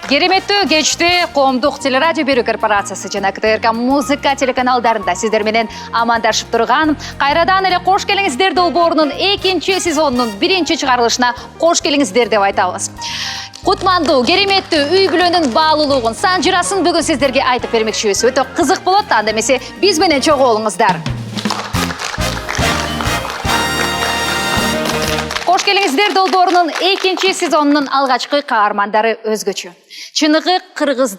Кереметтүү кечти коомдук телерадио берүү корпорациясы жана КТРК музыка телеканалдарында сиздер менен амандашып турган кайрадан эле кош келиңиздер долбоорунун 2 сезонунун 1 чыгарылышына кош келиңиздер деп айтабыз. Кутмандуу, кереметтүү үй бүлөнүн баалуулугун, сан жырасын бүгүн сиздерге айтып бермекчибиз. Өтө кызык болот, анда эмесе биз менен чогуу болуңуздар. Кош келиңиздер долбоорунун 2 сезонунун алгачкы каармандары өзгөчө. Чыныгы кыргыз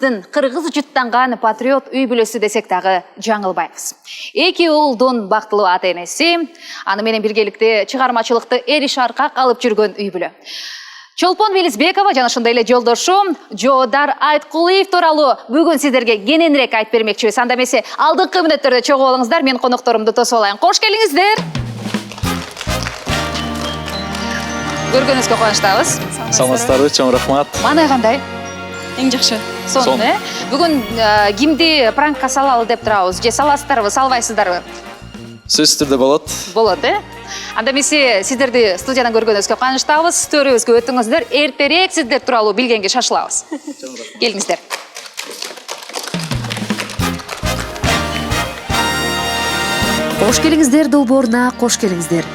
жуттанган патриот үй бүлөсү десек дагы жаңылбайбыз. 2 уулдун бактылуу ата энеси, аны менен биргеликте чыгармачылыкты эриш аркак алып жүргөн үй бүлө. Чолпон Велизбекова жана ошондой эле жолдошу Жоодар Айткулиев тууралуу бүгүн сиздерге кененирээк айтып бермекчибиз. Анда эмесе алдыңкы мүнөттөрдө чогуу болуңуздар, мен конокторумду тосуп алайын. Кош келиңиздер. Көргөнүзгө кубанычтабыз. Саламатсыздарбы, чоң рахмат. Маанай кандай? Эң жакшы. Сонун, Бүгүн кимди пранкка салалы деп турабыз? Же саласыздарбы, салбайсыздарбы? Сөзсүз түрдө болот. Болот, Анда эмесе сиздерди студиядан көргөнүбүзгө кубанычтабыз. Төрүбүзгө өтүңүздөр, эртерээк сиздер тууралуу билгенге шашылабыз. Келиңиздер. Кош келиңиздер долбооруна кош келиңиздер.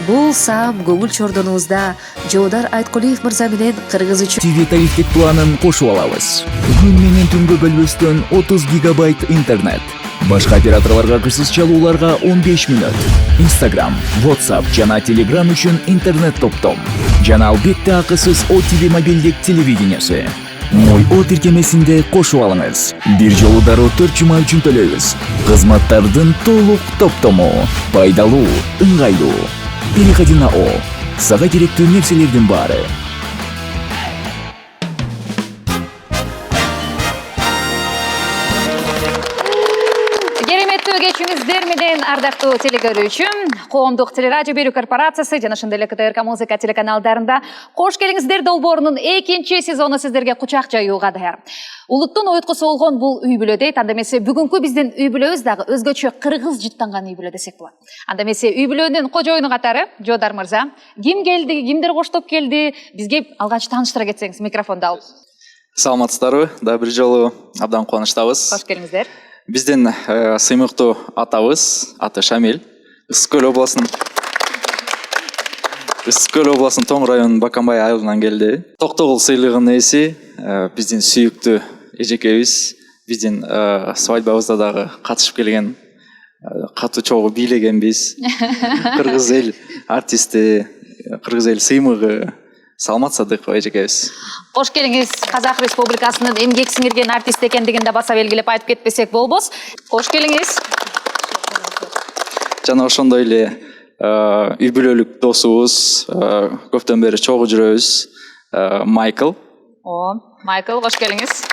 Бул сам көңүл чордонубузда Жоодар Айткулиев мырза менен кыргыз үчүн ТВ тарифтик планын кошуп алабыз. Күн менен түнгө бөлбөстөн 30 гигабайт интернет. Башка операторлорго кырсыз чалууларга 15 мүнөт. Instagram, WhatsApp жана Telegram үчүн интернет топтом. Жана албетте акысыз OTV мобилдик телевидениясы. Мой О тиркемесинде кошуп алыңыз. Бир жолу дароо 4 жума үчүн төлөйбүз. Кызматтардын толук топтому. Пайдалуу, ыңгайлуу. Переходи на О. Сага керектүү нерселердин баары. Кереметтүү кечиңиздер менен ардактуу телекөрүүчү, коомдук телерадио берүү корпорациясы жана ошондой эле КТРК музыка телеканалдарында кош келиңиздер долбоорунун 2 сезону сиздерге кучак жаюуга даяр. Улуттун ойткусу болгон бул үй бүлө дейт. Анда эмесе бүгүнкү биздин үй бүлөбүз дагы өзгөчө кыргыз жуттанган үй бүлө десек болот. Анда эмесе үй бүлөнүн кожоюну катары Жоодар мырза, ким келди, кимдер коштоп келди? Бизге алгач тааныштыра кетсеңиз, микрофонду алып. Саламатсыздарбы, да бир жолу абдан кубанычтабыз. Кош келиңиздер. Биздин сыймыктуу атабыз, аты Шамил, Ысык Көл областынын Тоң районунун Баканбай айылынан келди. Токтогул сыйлыгынын ээси биздин сүйүктүү эжекебиз, биздин свадьбабызда дагы катышып келген, катуу чогуу бийлегенбиз. Кыргыз эл артисти, кыргыз эл сыймыгы Саламат Садыкова эжекебиз. Кош келиңиз, Казак Республикасынын эмгек сиңирген артист экендигин да баса белгилеп айтып кетпесек болбос. Кош келиңиз. Жана ошондой эле үй бүлөлүк досубуз, көптөн бери чогуу жүрөбүз, Майкл. Майкл, кош келиңиз.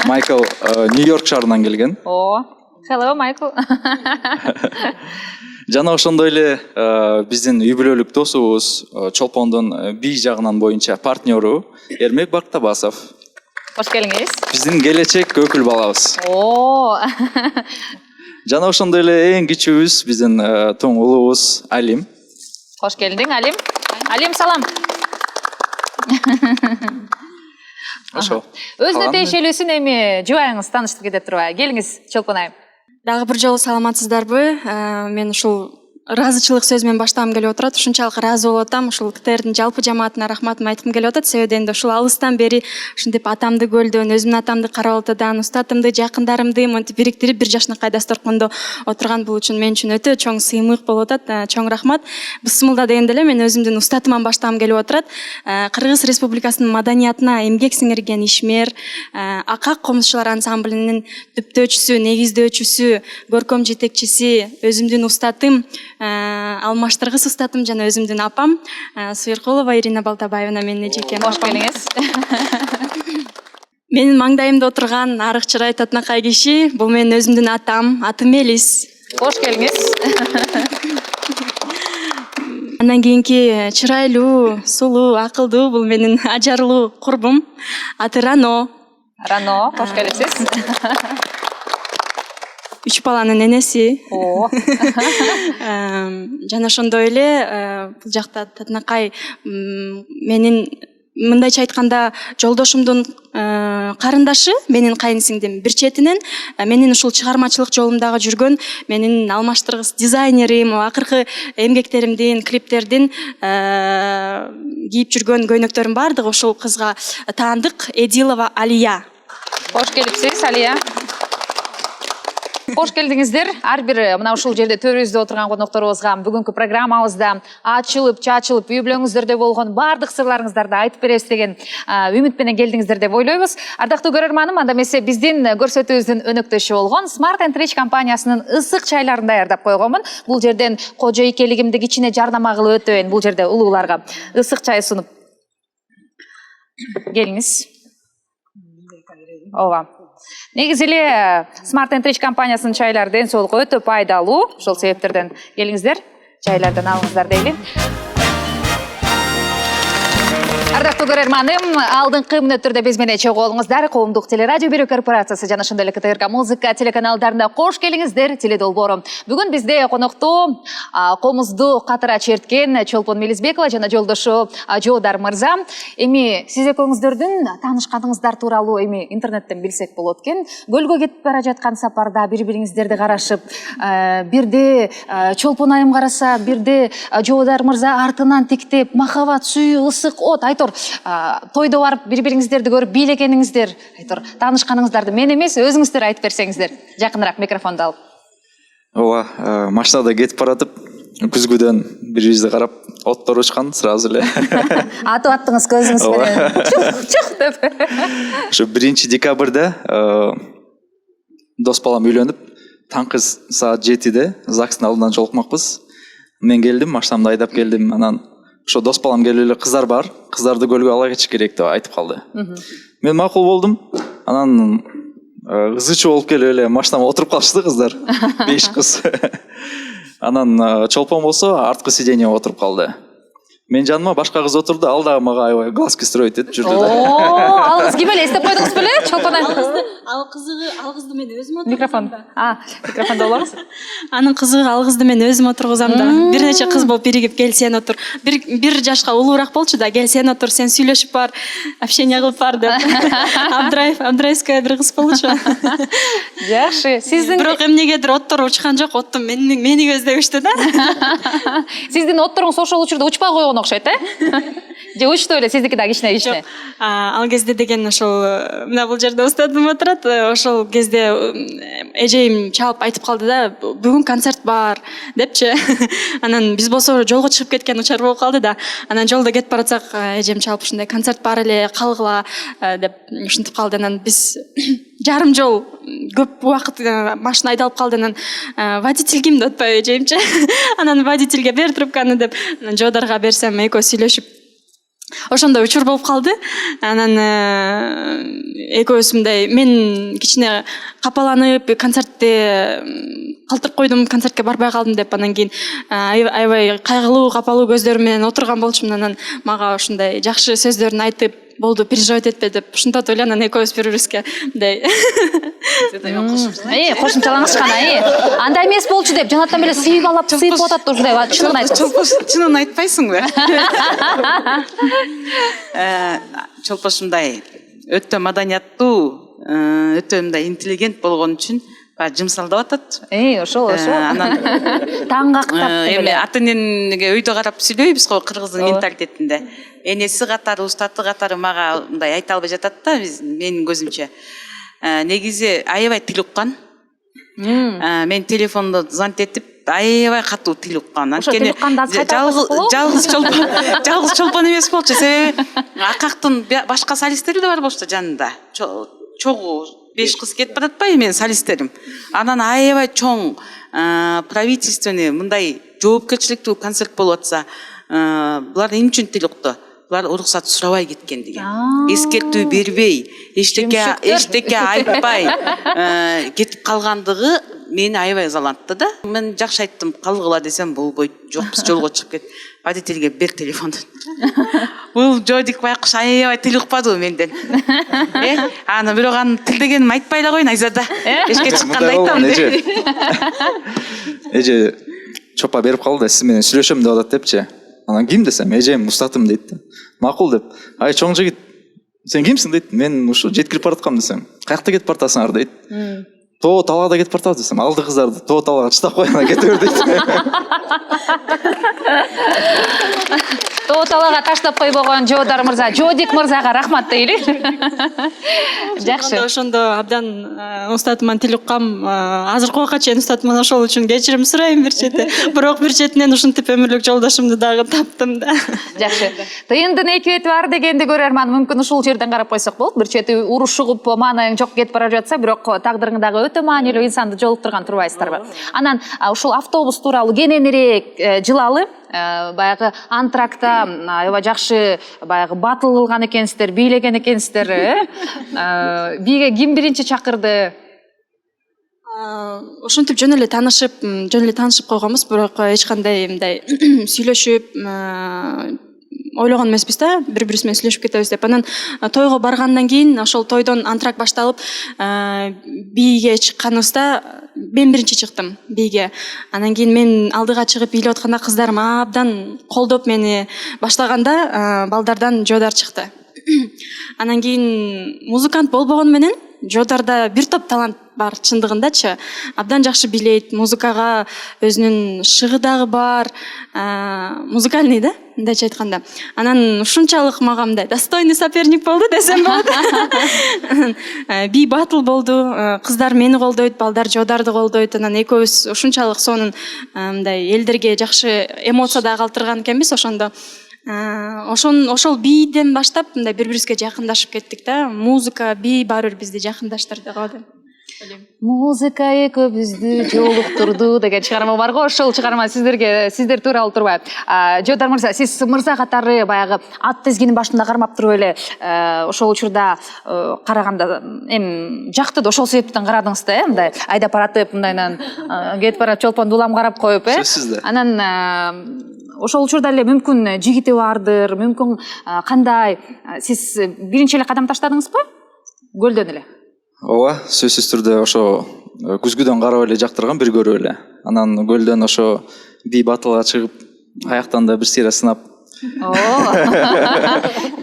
Майкл Нью-Йорк шаарынан келген. Hello, Майкл. Жана ошондой эле биздин үй бүлөлүк досубуз, Чолпондун бий жагынан боюнча партнеру Эрмек Бактабасов. Кош келиңиз. Биздин келечек өкүл балабыз. Жана ошондой эле эң кичүүбүз биздин тоң улуубуз Алим. Кош келдиң, Алим. Алим, салам. Ошо. Өзүнө тиешелүүсүн эми жубайыңыз тааныштырып кете турбайбы? Келиңиз, Чолпон айым. Дагы бир жолу саламатсыздарбы? Мен ушул ыраазычылык сөз менен баштагым келип отурат. Ушунчалык ыраазы болуп атам. Ушул КТРдин жалпы жамаатына рахматымды айткым келип атат. Себеби энди ушул алыстан бери ушинтип атамды көлдөн, өзүмдүн атамды Кара Балтадан, устатымды, жакындарымды монтип бириктирип бир жашынакай дасторкондо отурган бул мен үчүн өтө чоң сыймык болуп атат. Чоң рахмат. Бысмылда дегенде эле мен өзүмдүн устатыман баштагым келип отурат. Кыргыз Республикасынын маданиятына эмгек сиңирген ишмер, Акак комузчулар ансамблинин түптөөчүсү, негиздөөчүсү, көркөм жетекчиси, өзүмдүн устатым, алмаштыргыс устатым жана өзүмдүн апам Суйыркулова Ирина Балтабаевна менин эжекем. Кош келиңиз. Менин маңдайымда отурган арык чырай татынакай киши бул менин өзүмдүн атам, атым Элис. Кош келиңиз. Андан кийинки чырайлуу, сулуу, акылдуу бул менин ажарлуу курбум, аты Рано. Рано, кош келипсиз. 3 баланын энеси. Жана ошондой эле бул жакта татынакай менин мындайча айтканда жолдошумдун карындашы, менин кайынсиңдим бир четинен менин ушул чыгармачылык жолумдагы жүргөн менин алмаштыргыс дизайнерим, акыркы эмгектеримдин, клиптердин кийип жүргөн көйнөктөрүн баардыгы ушул кызга таандык. Эдилова Алия. Кош келипсиз, Алия. Кош келдиңиздер. Ар бир мына ушул жерде төрүбүздө отурган конокторубузга бүгүнкү программабызда ачылып, чачылып, үй бүлөңүздөрдө болгон баардык сырларыңыздарды айтып беребиз деген үмүт менен келдиңиздер деп ойлойбуз. Ардактуу көрөрманым, анда эмесе биздин көрсөтүүбүздүн өнөктөшү болгон Smart & Rich компаниясынын ысык чайларын даярдап койгонмун. Бул жерден кожо экелигимди кичине жардама кылып өтөйүн. Бул жерде улууларга ысык чай сунуп келиңиз. Ооба. Негизи эле Smart & Rich компаниясынын чайлары ден соолукка өтө пайдалуу. Ошол себептерден келиңиздер, чайлардан алыңыздар дейли. Ардактуу көрөрманым, алдыңкы мүнөттөрдө биз менен чогуу болуңуздар. Коомдук телерадио берүү корпорациясы жана ошондой эле КТРК музыка телеканалдарында кош келиңиздер. Теледолбоору. Бүгүн бизде конокто комузду катыра черткен Чолпон Мелизбекова жана жолдошу Жоодар мырза. Эми сиз экөөңүздөрдүн таанышканыңыздар тууралуу эми интернеттен билсек болот экен. Көлгө кетип бара жаткан сапарда бири-бириңиздерди карашып, бирде Чолпон айым караса, бирде Жоодар мырза артынан тиктеп, махабат, сүйүү, ысык от айтор тойдо барып бири-бириңиздерди көрүп бийлегениңиздер, айтор таанышканыңыздарды мен эмес, өзүңүздөр айтып берсеңиздер. Жакыныраак микрофонду алып. Ооба, машинада кетип баратып, күзгүдөн бири-бирибизди карап, оттор учкан сразу эле. Атып аттыңыз көзүңүз менен. Чух деп. Ошо 1 декабрда дос балам үйлөнүп, таңкы саат 7-де ЗАГСтын алдынан жолукмакпыз. Мен келдим, машинамды айдап келдим, анан ошо дос балам келип эле кыздар бар, кыздарды көлгө ала кетиш керек деп айтып калды. Мен макул болдум. Анан ызычуу болуп келип эле машинама отуруп калышты кыздар. 5 кыз. Анан Чолпон болсо арткы сиденьеге отуруп калды. Мен жаныма башка кыз отурду, ал дагы мага аябай глазки строить этип жүрдү да. Ал кыз ким эле, эстеп койдуңуз беле? Чолпон айым. Ал кызды мен өзүм Микрофон. Микрофондо болоңуз. Анын кызыгы ал кызды мен өзүм отургузам да. Бир нече кыз болуп биригип кел сен отур. Бир жашка улуураак болчу да, кел сен отур, сен сүйлөшүп бар, общение кылып бар деп. Абдраевская бир кыз болчу. Жакшы. Сиздин Бирок эмнегедир оттор учкан жок, оттум мени көздөбүштү да. Сиздин отторуңуз ошол учурда учпай койгон окшойт, Же учту эле, сиздики да кичине. Ал кезде деген ошол мына бул жерде устатым отурат. Ошол кезде эжейим чалып айтып калды да, бүгүн концерт бар депчи. Анан биз болсо жолго чыгып кеткен учар болуп калды да. Анан жолдо кетип баратсак, эжем чалып ушундай концерт бар эле, калгыла деп ушинтип калды. Анан биз жарым жол көп убакыт машина айдалып калды. Анан водитель ким деп атпайбы эжемчи. Анан водительге бер трубканы деп, анан Жоодарга берсем, экөө сүйлөшүп ошондой учур болуп калды. Анан экөөбүз мындай, мен кичине капаланып, концертте калтырып койдум, концертке барбай калдым деп. Анан кийин аябай кайгылуу, капалуу көздөр менен отурган болчумун. Анан мага ушундай жакшы сөздөрүн айтып, болду, переживать этпе деп ушинтип эле. Анан экөөбүз бири-бирибизге мындай кошумчалаңышкан, андай эмес болчу деп жанаттан эле сыйып алып атат ушундай. Чынын айтыңыз. Чынын айтпайсыңбы? Чолпошумдай өтө маданияттуу, өтө мындай интеллигент болгон үчүн жымсалдап атат. Ошол. Анан таң кактап эми ата энеге өйдө карап сүйлөйбүз го кыргыздын менталитетинде. Энеси катары, устаты катары мага мындай айта албай жатат да, менин көзүмчө. Негизи аябай тил уккан. Мен телефондо звонить этип аябай катуу тил уккан. Анткени жалгыз Чолпон эмес болчу, себеби Акактын башка солисттери да бар болчу жанында. Чогуу 5 кыз кетип баратпайбы менин солисттерим. Анан аябай чоң правительственный мындай жоопкерчиликтүү концерт болуп атса, булар эмне үчүн тил укту? Булар уруксат сурабай кеткен деген. Эскертүү бербей, эчтеке айтпай кетип калгандыгы мени аябай ызалантты да. Мен жакшы айттым, калгыла десем болбойт. Жок, биз жолго чыгып кет. Водительге бер телефонду. Бул Жодик байкуш аябай тил укпадыбы менден. Аны бирок аны тил дегеним айтпай эле коюн Айзада. Эшке чыкканда айтам. Эже чопа берип калды, сиз менен сүйлөшөм деп атат депчи. Анан ким десем, эжем устатым дейт да. макул деп. Ай чоң жигит, сен кимсиң дейт. Мен ушу жеткирип бараткам десем. Каякта кетип баратасыңар дейт. То талаада кетип баратабыз десем. Алды кыздарды то талаага чыдап коюна кете бер дейт. То талаага таштап койбогон Жоодар мырза, Жодик мырзага рахмат дейли. Жакшы. Ошондо абдан устатыман тил уккам. Азыркы убакка чейин устатыман, ошол үчүн кечирим сурайм бир чети. Бирок бир четинен ушинтип өмүрлүк жолдошумду дагы таптым да. Жакшы. Тыйындын эки бети бар дегенди көрөрман, мүмкүн ушул жерден карап койсок болот. Бир чети урушуп, маанайың жок кетип бара жатса, бирок тагдырыңдагы өтө маанилүү инсанды жолуктурган турбайсыздарбы? Анан ушул автобус тууралуу кененирээк жылалы. Баягы антракта аябай жакшы баягы батыл кылган экенсиздер, бийлеген экенсиздер. Бийге ким биринчи чакырды? Ошентип жөн эле таанышып койгонбуз, бирок эч кандай мындай сүйлөшүп ойлогон эмеспиз да, бири-бирибиз менен сүйлөшүп кетебиз деп. Анан тойго баргандан кийин ошол тойдон антрак башталып, бийге чыкканыбызда мен биринчи чыктым бийге. Анан кийин мен алдыга чыгып бийлеп атканда кыздарым абдан колдоп мени баштаганда, балдардан Жоодар чыкты. Анан кийин музыкант болбогону менен Жоодарда бир топ талант бар, чындыгындачы. Абдан жакшы бийлейт, музыкага өзүнүн шыгы дагы бар, музыкальный да, мындайча айтканда. Анан ушунчалык мага мындай достойный соперник болду десем болот. Би батыл болду, кыздар мени колдойт, балдар Жоодарды колдойт. Анан экөөбүз ушунчалык сонун мындай элдерге жакшы эмоция да калтырган экенбиз ошондо. Ошол бийден баштап мындай бири-бирибизге жакындашып кеттик да. Музыка, бий баары бир бизди жакындаштырды го деп. Музыка экөөбүздү жолуктурду деген чыгарма бар го. Ошол чыгарма сиздер тууралуу турбайбы? Жоодар мырза, сиз мырза катары баягы ат тезгинин башында кармап туруп эле ошол учурда караганда жакты да ошол себептен карадыңыз да, мындай айдап баратып, мындайнан кетип барат чолпонду улам карап коюп, Сөзсүз да. Анан ошол учурда эле мүмкүн жигити бардыр, мүмкүн кандай сиз биринчи эле кадам таштадыңызбы? Көлдөн эле. Ооба, сөзсүз түрдө ошо күзгүдөн карап эле жактырган, бир көрүп эле. Анан көлдөн ошо бий батылга чыгып, аяктан да бир сыйра сынап.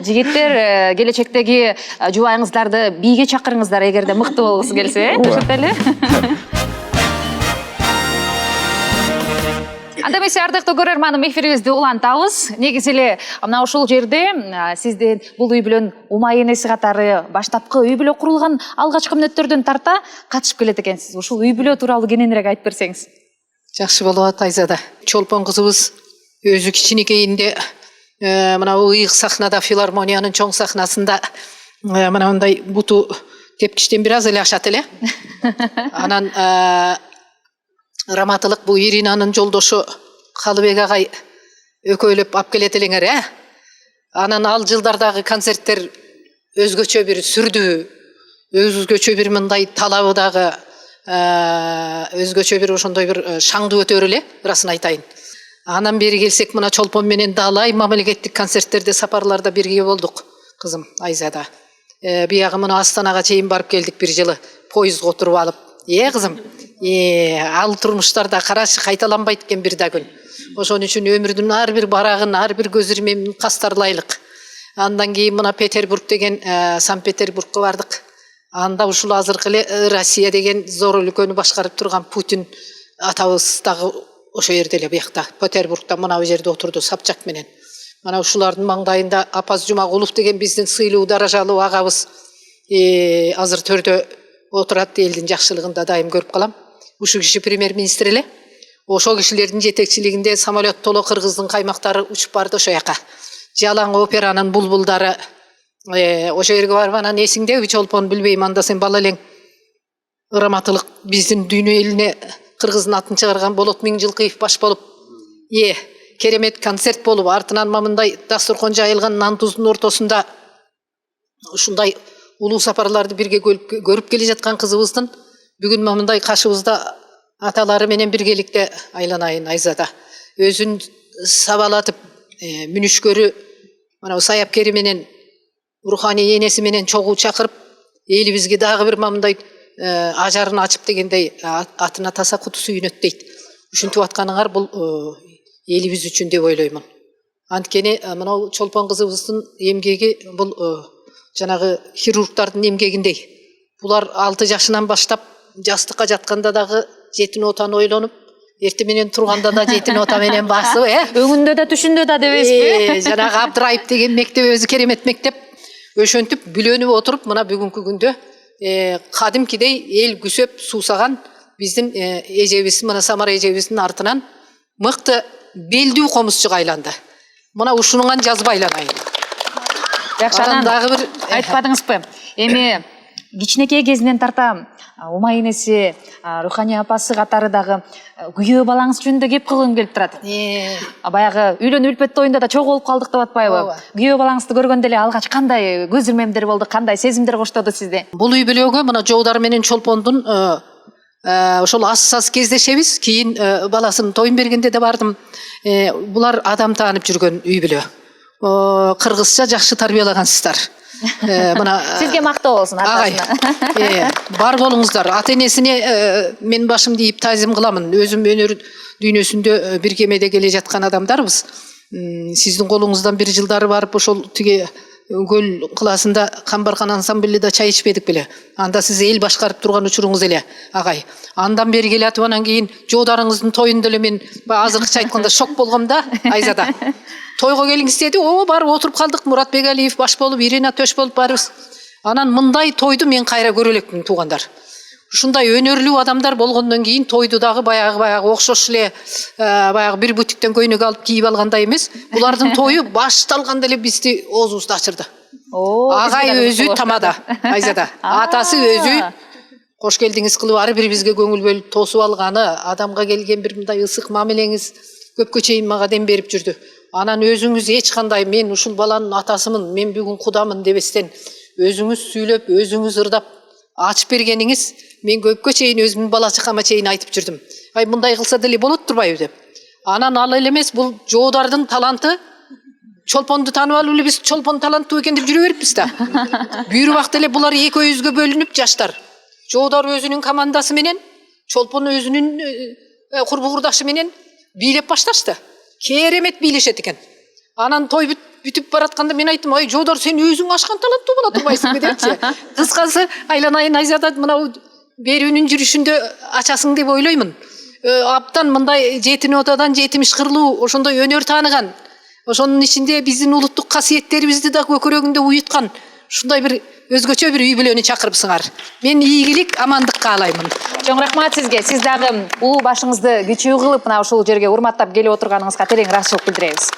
Жигиттер, келечектеги жубайыңыздарды бийге чакырыңыздар эгерде мыкты болгусу келсе, ошентип эле. Анда эмесе ардактуу көрөрманым, эфирибизди улантабыз. Негизи эле мына ушул жерде сиздин бул үй бүлөнүн умай энеси катары баштапкы үй бүлө курулган алгачкы мүнөттөрдөн тарта катышып келет экенсиз. Ушул үй бүлө тууралуу кененирээк айтып берсеңиз. Жакшы болот Айзада. Чолпон кызыбыз өзү кичинекейинде мына ыйык сахнада, филармониянын чоң сахнасында мына мындай буту тепкичтен бир аз эле ашат эле. Анан раматылык бу Иринанын жолдошу Калыбек агай өкөйлөп алып келет элеңер, Анан ал жылдардагы концерттер өзгөчө бир сүрдүү, өзгөчө бир мындай талабы дагы өзгөчө бир ошондой бир шаңдуу өтөр эле, ырасын айтайын. Анан бери келсек, мына Чолпон менен далай мамлекеттик концерттерде, сапарларда бирге болдук, кызым Айзада. Биягы мына Астанага чейин барып келдик бир жылы, поездго отуруп алып. Кызым, ал турмуштарда карашы кайталанбайт экен бир да күн. Ошон үчүн өмүрдүн ар бир барагын, ар бир көз ирмемин кастарлайлык. Андан кийин мына Петербург деген, Санкт-Петербургка бардык. Анда ушул азыркы эле Россия деген зор өлкөнү башкарып турган Путин атабыз дагы ошо жерде эле, биякта Петербургда мына бу жерде отурду Собчак менен. Мана ушулардын маңдайында Апаз Жумагулов деген биздин сыйлуу даражалуу агабыз азыр төрдө отурат, элдин жакшылыгында дайым көрүп калам. Ушу киши премьер-министр эле. Ошол кишилердин жетекчилигинде самолет толо кыргыздын каймактары учуп барды ошо жака. Жалаң операнын булбулдары ошо жерге барып, анан эсиңдеби Чолпон, билбейм, анда сен бала элең раматылык биздин дүйнө элине кыргыздын атын чыгарган Болот Миңжилкыев баш болуп, керемет концерт болуп, артынан мындай дасторкон жайылган нан туздун ортосунда ушундай улуу сапарларды бирге көрүп келе жаткан кызыбыздын бүгүн мындай кашыбызда аталары менен биргеликте айланайын Айзада. Өзүн сабалатып, мүнүшкөрү мына саяпкери менен, руханий энеси менен чогуу чакырып, элибизге дагы бир мындай ажарын ачып дегендей атына таса куту сүйүнөт дейт. Ушинтип атканыңар бул элибиз үчүн деп ойлоймун. Анткени мынау Чолпон кызыбыздын эмгеги бул жанагы хирургтардын эмгегиндей. Булар 6 жашынан баштап жастыкка жатканда дагы жетин отаны ойлонуп, эртең менен турганда да жетин ота менен басып, Өңүндө да түшүндө да дебеспи? Жанагы Абдыраип деген мектеп өзү керемет мектеп. Ошентип бүлөнүп отуруп, мына бүгүнкү күндө кадимкидей эл күсөп суусаган биздин эжебиз, мына Самара эжебиздин артынан мыкты белдүү комузчуга айланды. Мына ушунуңан жазып айланайын. Жакшы, Дагы бир айтпадыңызбы? Эми кичинекей кезинен тарта Умай энеси, Рухани апасы катары дагы күйөө балаңыз жөнүндө кеп кылгым келип турат. Баягы үйлөнүп үлпөт тоюнда да чогуу болуп калдык деп атпайбы? Күйөө балаңызды көргөндө эле алгач кандай көз ирмемдер болду, кандай сезимдер коштоду сизди? Бул үй бүлөгө мына Жоодар менен Чолпондун ошол аз кездешебиз. Кийин баласынын тоюн бергенде да бардым. Булар адам таанып жүргөн үй бүлө. Кыргызча жакшы тарбиялагансыздар. Мына Сизге мактоо болсун атасына. Бар болуңуздар. Ата энесине мен башымды ийип тазим кыламын. Өзүм өнөр дүйнөсүндө бир кемеде келе жаткан адамдарбыз. Сиздин колуңуздан бир жылдары барып ошол тиги көл кыласында Камбаркан ансамбльда чай ичпедик беле. Анда сиз эл башкарып турган учуруңуз эле, агай. Андан бери келатып анан кийин Жоодарыңыздын тоюнда эле мен азыркыча айтканда шок болгом да, Айзада. Тойго келиңиз деди, барып отуруп калдык. Мурат Бегалиев баш болуп, Ирина Төш болуп барыбыз. Анан мындай тойду мен кайра көрө элекмин, туугандар. Ушундай өнөрлүү адамдар болгондон кийин тойду дагы баягы окшош эле баягы бир бутиктен көйнөк алып кийип алгандай эмес. Булардын тою башталганда эле бизди оозубузду ачырды. Агай өзү тамада, Айзада. Атасы өзү кош келдиңиз кылып ары бир бизге көңүл бөлүп тосуп алганы, адамга келген бир мындай ысык мамилеңиз көпкө чейин мага дем берип жүрдү. Анан өзүңүз эч кандай мен ушул баланын атасымын, мен бүгүн кудамын дебестен өзүңүз сүйлөп, өзүңүз ырдап ачып бергениңиз мен көпкө чейин өзүмдүн бала чакама чейин айтып жүрдүм. Ай мындай кылса деле болот турбайбы деп. Анан ал эле эмес, бул Жоодардын таланты. Чолпонду таанып алып эле биз Чолпон таланттуу экен деп жүрө бериппиз да. Бир убакта эле булар экөөбүзгө бөлүнүп жаштар. Жоодар өзүнүн командасы менен, Чолпон өзүнүн курбу курдашы менен бийлеп башташты. Керемет бийлешет экен. Анан той бүтүп баратканда мен айттым, ай Жоодар сен өзүң ашкан таланттуу боло турбайсыңбы депчи. Кыскасы айланайын Айзада мынау берүүнүн жүрүшүндө ачасың деп ойлоймун. Абдан мындай жетин отадан жетимиш кырлуу ошондой өнөр тааныган. Ошонун ичинде биздин улуттук касиеттерибизди да көкөрөгүндө уюткан. Ушундай бир өзгөчө бир үй бүлөнү чакырыпсыңар. Мен ийгилик, амандык каалаймын. Чоң рахмат сизге. Сиз дагы улуу башыңызды кичүү кылып, мына ушул жерге урматтап келип отурганыңызга терең ыраазычылык билдиребиз.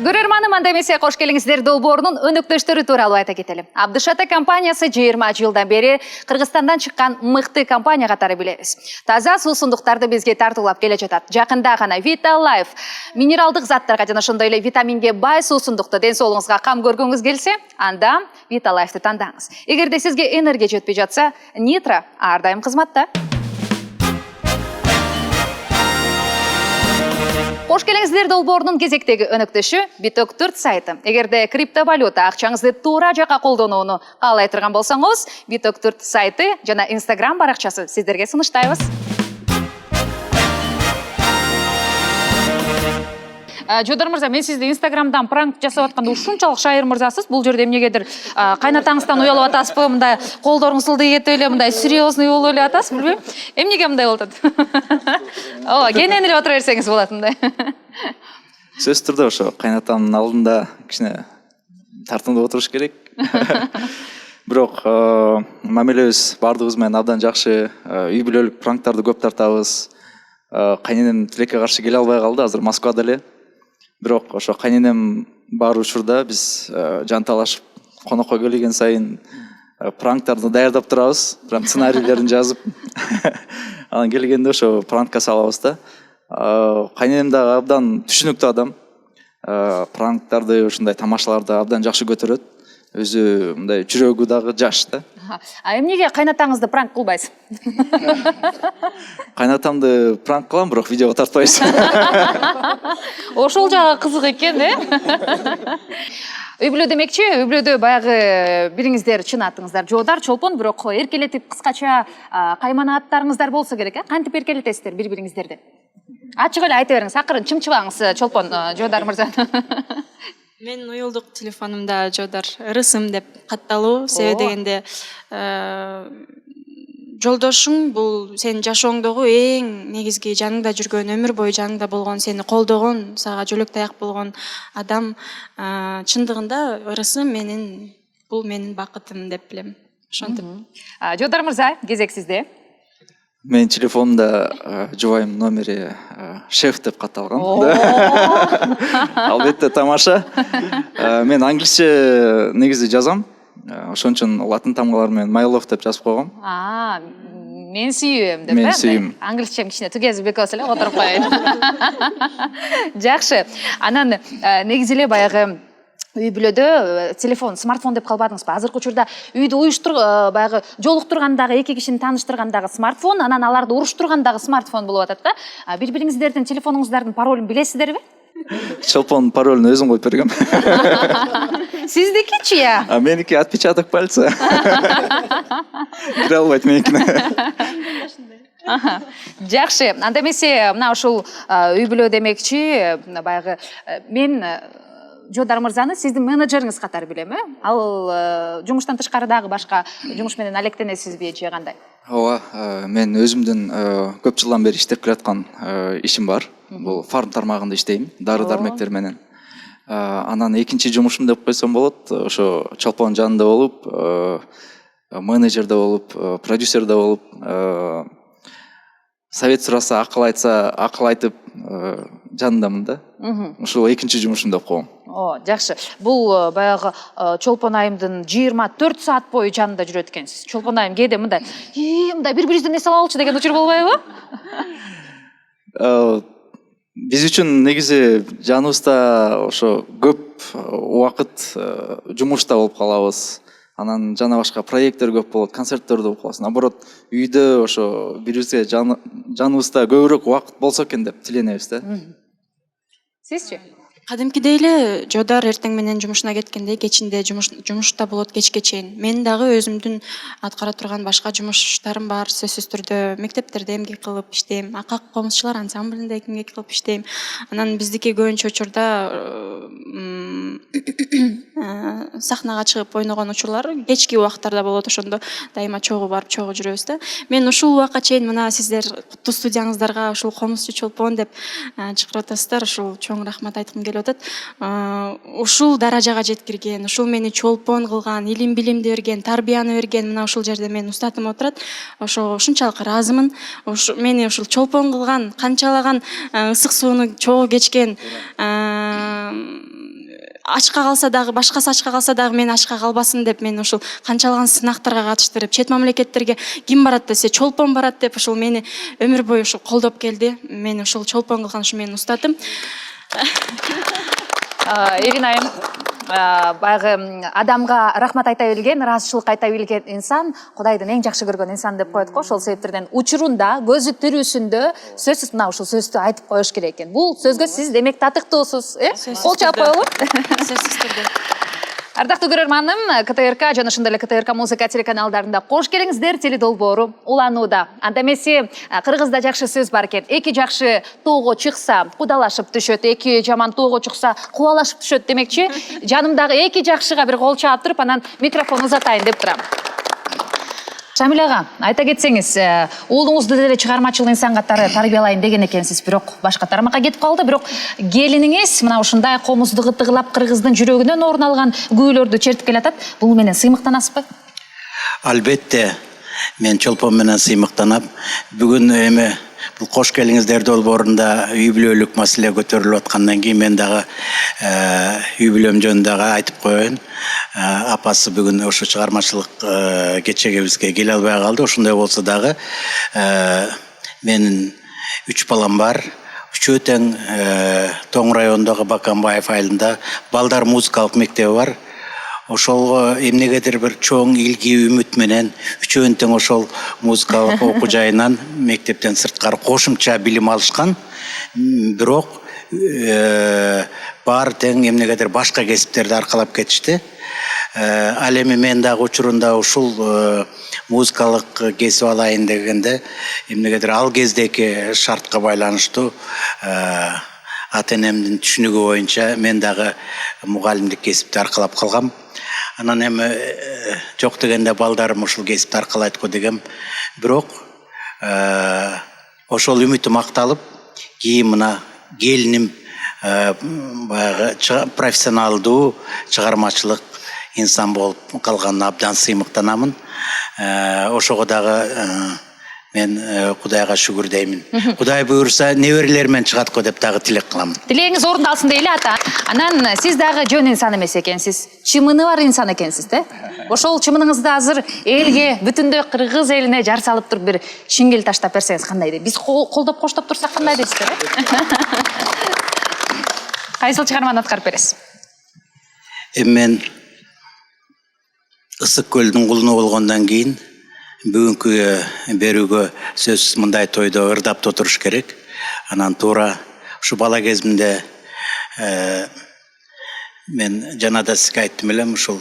Көрөрманым, анда эмесе кош келиңиздер долбоорунун өнөктөштөрү тууралуу айта кетели. Абдышата компаниясы 20 жылдан бери Кыргызстандан чыккан мыкты компания катары билебиз. Таза суусундуктарды бизге тартуулап келе жатат. Жакында гана Vita Life минералдык заттарга жана ошондой эле витаминге бай суусундукту ден соолугуңузга кам көргүңүз келсе, анда Vita Life'ты тандаңыз. Эгерде сизге энергия жетпей жатса, Nitro ар дайым кызматта. Кош келиңиздер долбоорунун кезектеги өнөктөшү Bitoq4 сайты. Эгерде криптовалюта акчаңызды туура жака колдонууну каалай турган болсоңуз, Bitoq4 сайты жана Instagram баракчасы сиздерге сунуштайбыз. Жодар мырза, мен сизди Инстаграмдан пранк жасап атканда ушунчалык шайыр мырзасыз. Бул жерде эмнегедир кайнатаңыздан уялып атасызбы, мындай колдоруңуз сылдый кетип эле, мындай серьезный болуп эле атасыз, билбейм. Эмнеге мындай болуп атат? Кенен эле отура берсеңиз болот мындай. Сөзсүз түрдө ошо кайнатамдын алдында кичине тартымдуу отуруш керек. Бирок мамилебиз бардыгыбыз менен абдан жакшы. Үй бүлөлүк пранктарды көп тартабыз. Кайненем тилекке каршы келе албай калды, азыр Москвада эле. Бирок ошо кайненем бар учурда биз жанталашып конокко келген сайын пранктарды даярдап турабыз. Прям сценарийлерин жазып. Анан келгенде ошо пранкка салабыз да. Кайненем дагы абдан түшүнүктүү адам. Пранктарды, ушундай тамашаларды абдан жакшы көтөрөт. Өзү мындай жүрөгү дагы жаш да. Эмнеге кайнатаңызды пранк кылбайсыз? Кайнатамды пранк кылам, бирок видеого тартпайбыз. Ошол жагы кызык экен, Үй бүлө демекчи, үй бүлөдө баягы бириңиздер чын атыңыздар Жоодар, Чолпон, бирок эркелетип кыскача каймана аттарыңыздар болсо керек, Кантип эркелетесиздер бири-бириңиздерди? Ачык эле айта бериңиз, акырын чымчыбаңыз Чолпон Жоодар мырза. Менин уюлдук телефонумда Жоодар ырысым деп катталуу. Себеби дегенде жолдошуң бул сенин жашооңдогу эң негизги жаныңда жүргөн, өмүр бою жаныңда болгон, сени колдогон, сага жөлөк таяк болгон адам чындыгында ырысым бул менин бакытым деп билем. Ошентип. Жоодар мырза, кезек сизде. Менин телефонумда жубайымдын номери шеф деп катталган. Албетте тамаша. Мен англисче негизи жазам. Ошон үчүн латын тамгалары менен my love деп жазып койгом. Мен сүйөм деп. Мен сүйөм. Англисчем кичине түгезбек болсо эле отуруп коеюн. Жакшы. Анан негизи эле баягы үй бүлөдө телефон, смартфон деп калбадыңызбы? Азыркы учурда үйдү баягы жолуктургандагы эки кишини тааныштыргандагы смартфон, анан аларды уруштургандагы смартфон болуп атат да. Бири-бириңиздердин телефонуңуздардын паролун билесиздерби? Чолпонун паролун өзүм коюп бергем. Сиздикичи я? Меники отпечаток пальца. Кире албайт меникине. Жакшы. Анда эмесе мына ушул үй бүлө демекчи, баягы мен Жоодар мырзаны сиздин менеджериңиз катары билем, Ал жумуштан тышкары дагы башка жумуш менен алектенесизби же кандай? Ооба, мен өзүмдүн көп жылдан бери иштеп келаткан ишим бар. Бул фарм тармагында иштейм, дары-дармектер менен. Анан экинчи жумушум деп койсом болот. Ошо Чолпон жанында болуп, менеджерде болуп, продюсерде болуп, совет сураса, акыл айтса, акыл айтып жанындамын да. Ушул экинчи жумушум деп коем. Жакшы. Бул баягы Чолпон айымдын 24 саат бою жанында жүрөт экенсиз. Чолпон айым кээде мындай, мындай бири-бирибизден эс алалычы деген учур болбойбу? Биз үчүн негизи жаныбызда ошо көп убакыт жумушта болуп калабыз. Анан жана башка проекттер көп болот, концерттер болуп калат. Наоборот, үйдө ошо бирибизге жаныбызда көбүрөөк убакыт болсо экен деп тиленебиз да. Сизчи? Кадимкидей эле Жоодар эртең менен жумушуна кеткенде, кечинде жумушта болот кечке чейин. Мен дагы өзүмдүн аткара турган башка жумуштарым бар. Сөзсүз түрдө мектептерде эмгек кылып иштейм, Акак комузчулар ансамблинде эмгек кылып иштейм. Анан биздики көбүнчө учурда сахнага чыгып ойногон учурлар кечки убактарда болот. Ошондо дайыма чогуу барып чогуу жүрөбүз да. Мен ушул убакка чейин мына сиздер куттуу студияңыздарга ушул комузчу Чолпон деп чакырып атасыздар. Ушул чоң рахмат айткым келип атат. Ушул даражага жеткирген, ушул мени Чолпон кылган, илим билимди берген, тарбияны берген, мына ушул жерде менин устатым отурат. Ошо ушунчалык ыраазымын. Мени ушул Чолпон кылган, канчалаган ысык сууну чогуу кечкен, ачка калса дагы, башкасы ачка калса дагы мен ачка калбасын деп мен ушул канчалаган сынактарга катыштырып, чет мамлекеттерге ким барат десе Чолпон барат деп ушул мени өмүр бою ушул колдоп келди. Мени ушул Чолпон кылган ушу менин устатым. Ирина айым, баягы адамга рахмат айта билген, ыраазычылык айта билген инсан Кудайдын эң жакшы көргөн инсан деп коет го. Ошол себептерден учурунда, көзү тирүүсүндө сөзсүз мына ушул сөздү айтып коюш керек экен. Бул сөзгө сиз демек татыктуусуз, Кол чаап коелу. Сөзсүз түрдө. Ардактуу көрөрманым, КТРК жана ошондой эле КТРК музыка телеканалдарында кош келиңиздер теледолбоору уланууда. Анда эмесе Кыргызда жакшы сөз бар экен. Эки жакшы тоого чыкса, кудалашып түшөт, эки жаман тоого чыкса, кубалашып түшөт демекчи. Жанымдагы эки жакшыга бир кол чаап туруп, анан микрофон узатайын деп турам. Шамил ага, айта кетсеңиз, уулуңузду деле чыгармачыл инсан катары тарбиялайын деген экенсиз, бирок башка тармакка кетип калды. Бирок келиниңиз мына ушундай комуздугу тыгылап Кыргыздын жүрөгүнөн орун алган күүлөрдү чертип келатат. Бул менен сыймыктанасызбы? Албетте, мен Чолпон менен сыймыктанам. Бүгүн эми бул кош келиңиздер долбоорунда үй бүлөлүк маселе көтөрүлүп аткандан кийин мен дагы үй бүлөм жөнүндө айтып коеюн. Апасы бүгүн ошо чыгармачылык кечегибизге келе албай калды. Ошондой болсо дагы менин 3 балам бар. Үчөө тең Тоң районундагы Бакамбаев айылында балдар музыкалык мектеби бар. Ошол эмнегедир бир чоң илги үмүт менен үчөөнү тең ошол музыкалык окуу жайынан мектептен сырткары кошумча билим алышкан. Бирок баары тең эмнегедир башка кесиптерди аркалап кетишти. Ал эми мен дагы учурунда ушул музыкалык кесип алайын дегенде эмнегедир ал кездеки шартка байланыштуу ата энемдин түшүнүгү боюнча мен дагы мугалимдик кесипти аркалап калгам. Анан эми жок дегенде балдарым ушул кесипти аркалайт го дегем. Бирок ошол үмүтүм акталып, кийин мына келиним баягы профессионалдуу чыгармачылык инсан болуп калганына абдан сыймыктанамын. Ошого дагы мен Кудайга шүгүр деймин. Кудай буйрса неберелермен чыгат го деп дагы тилек кылам. Тилегиңиз орундалсын дейли ата. Анан сиз дагы жөн инсан эмес экенсиз. Чымыны бар инсан экенсиз да? Ошол чымыныңызды азыр элге, бүтүндөй кыргыз элине жар салып туруп бир чиңгел таштап берсеңиз кандай дейт? Биз колдоп коштоп турсак кандай дейсиздер? Кайсыл чыгарманы аткарып бересиз? Мен Ысык көлдүн кулуну болгондон кийин бүгүнкү берүүгө сөзсүз мындай тойдо ырдап туруш керек. Анан туура ушу бала кезимде мен жана да сизге айттым элем, ушул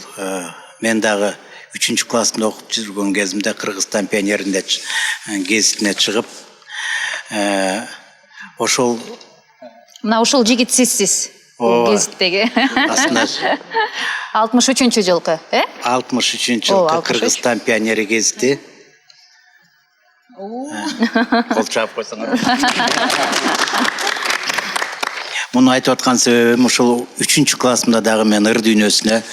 мен дагы 3-классында окуп жүргөн кезимде Кыргызстан пионеринде гезитине чыгып, ошол Мына ушул жигит сизсиз. Гезиттеги. Аслында 63-жылкы, 63 жылкы Кыргызстан пионери гезити. Кол чаап койсоңор. Муну айтып аткан себебим ушул 3-классымда дагы мен ыр дүйнөсүнө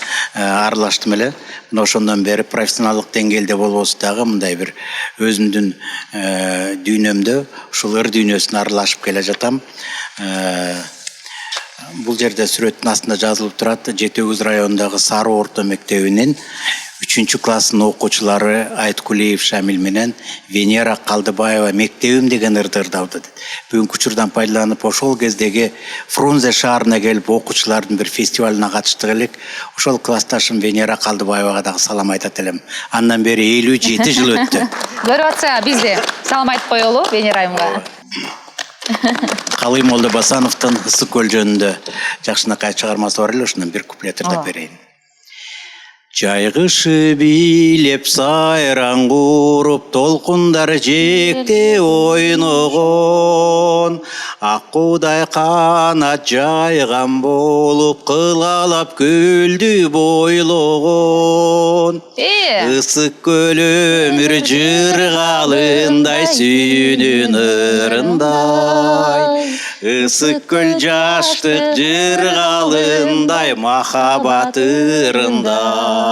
аралаштым эле. Мына ошондон бери профессионалдык деңгээлде болбосо дагы мындай бир өзүмдүн дүйнөмдө ушул ыр дүйнөсүнө аралашып келе жатам. Бул жерде сүрөттүн астында жазылып турат: Жети-Өгүз районундагы Сары орто мектебинин 3-класстын окуучулары Айткулиев Шамил менен Венера Калдыбаева мектебим деген ырды ырдабыды. Бүгүнкү учурдан пайдаланып ошол кездеги Фрунзе шаарына келип окуучулардын бир фестивалына катыштык элек. Ошол классташым Венера Калдыбаевага дагы салам айтат элем. Андан бери 57 жыл өттү. Көрүп атса биз де салам айтып коелу Венера айымга. Калый Молдобасановдун Ысык көл жөнүндө жакшынакай чыгармасы бар эле, ошондон бир куплет ырдап берейин. Жайгышы билеп сайран куруп, толкундар жекте ойногон, аккудай канат жайган болуп, кылалап көлдү бойлогон. Ысык көл өмүр жыргалындай, сүйүүнүн ырындай. Ысык көл жаштык жыргалындай, махабат ырындай.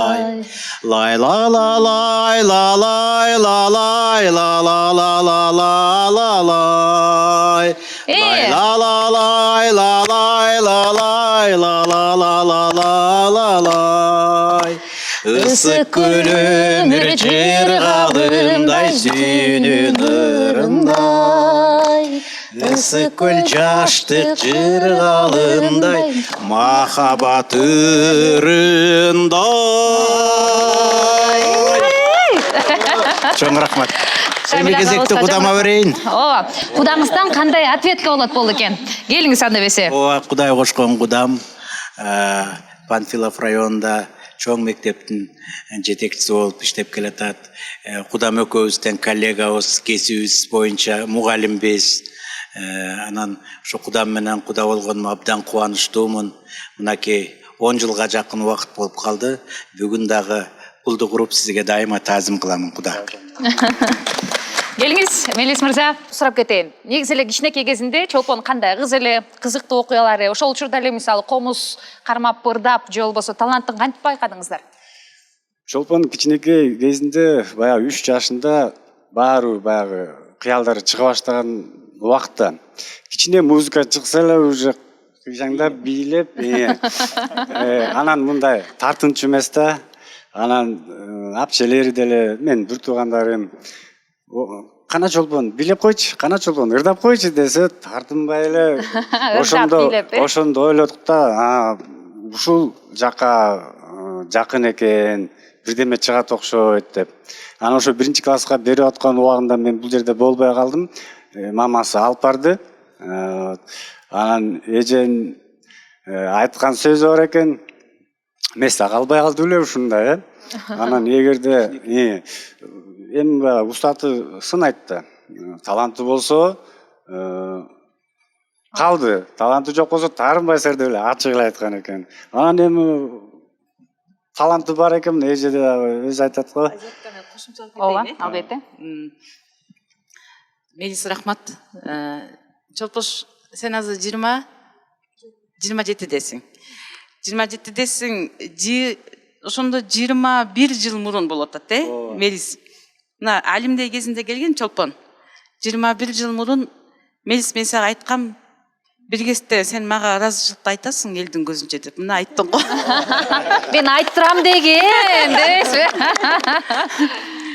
Лай ла ла лай ла лай ла лай ла ла ла ла ла ла лай. Лай ла ла лай ла лай ла лай ла ла ла ла ла ла лай. Ысык көл өмүр жыргалындай, сүйүүнүн ырындай. Ысык көл жаштык жыргалындай, махабат ырындай. Чоң рахмат. Эми кезекти кудама берейин. Кудаңыздан кандай ответке болот болду экен? Келиңиз анда бесе. Кудай кошкон кудам Панфилов районунда чоң мектептин жетекчиси болуп иштеп келатат. Кудам экөөбүздөн коллегабыз, кесибибиз боюнча мугалимбиз. Анан ошо кудам менен куда болгонума абдан кубанычтуумун. Мынакей 10 жылга жакын убакыт болуп калды. Бүгүн дагы кулду куруп сизге дайыма таазим кыламын, куда. Келиңиз, Мелис мырза, сурап кетейин. Негизи эле кичинекей кезинде Чолпон кандай кыз эле, кызыктуу окуялары, ошол учурда эле мисалы комуз кармап, ырдап же болбосо таланттын кантип байкадыңыздар? Чолпон кичинекей кезинде баягы 3 жашында баары баягы кыялдары чыга баштаган убакта кичине музыка чыкса эле уже кыйшаңдап бийлеп, анан мындай тартынчу эмес да. Анан апчелери деле, мен бир туугандарым кана Чолпон бийлеп койчу, кана Чолпон ырдап койчу десе, тартынбай эле ошондо ойлодук да, ушул жака жакын экен, бирдеме чыгат окшойт деп. Анан ошо 1-класска берип аткан убагында мен бул жерде болбой калдым. Мамасы алып барды. Анан эжен айткан сөзү бар экен. Места калбай калды эле ушунда, Анан эгерде эми баягы устаты сынайт да. Таланты болсо калды, таланты жок болсо таарынбайсыңар деп эле ачык эле айткан экен. Анан эми таланты бар экен, эже дагы өзү айтат го. ооба, албетте. Мелис, рахмат. Чолпош, сен азыр 27десиң. 27десиң, ошондо 21 жыл мурун болуп атат, Мелис. Мына Алимдей кезинде келген Чолпон. 21 жыл мурун Мелис, мен сага айткам, бир кезде сен мага ыраазычылыкты айтасың элдин көзүнчө деп. Мына айттың го. Мен айттырам деген, дейсизби?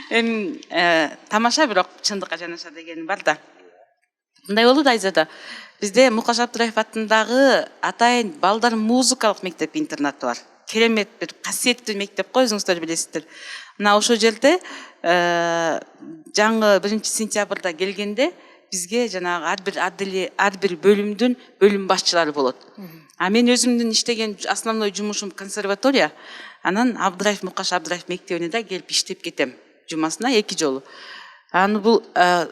Эми тамаша, бирок чындыкка жанаша деген бар да. Мындай болду Айзада. Бизде Мукаш Абдыраев атындагы атайын балдар музыкалык мектеп-интернаты бар. Керемет бир касиеттүү мектеп го, өзүңүздөр билесиздер. Мына ошол жерде жаңы 1-сентябрда келгенде бизге жанагы ар бир бөлүмдүн бөлүм башчылары болот. А мен өзүмдүн иштеген основной жумушум консерватория. Анан Мукаш Абдыраев мектебине да келип иштеп кетем. Жумасына 2 жолу. Аны бул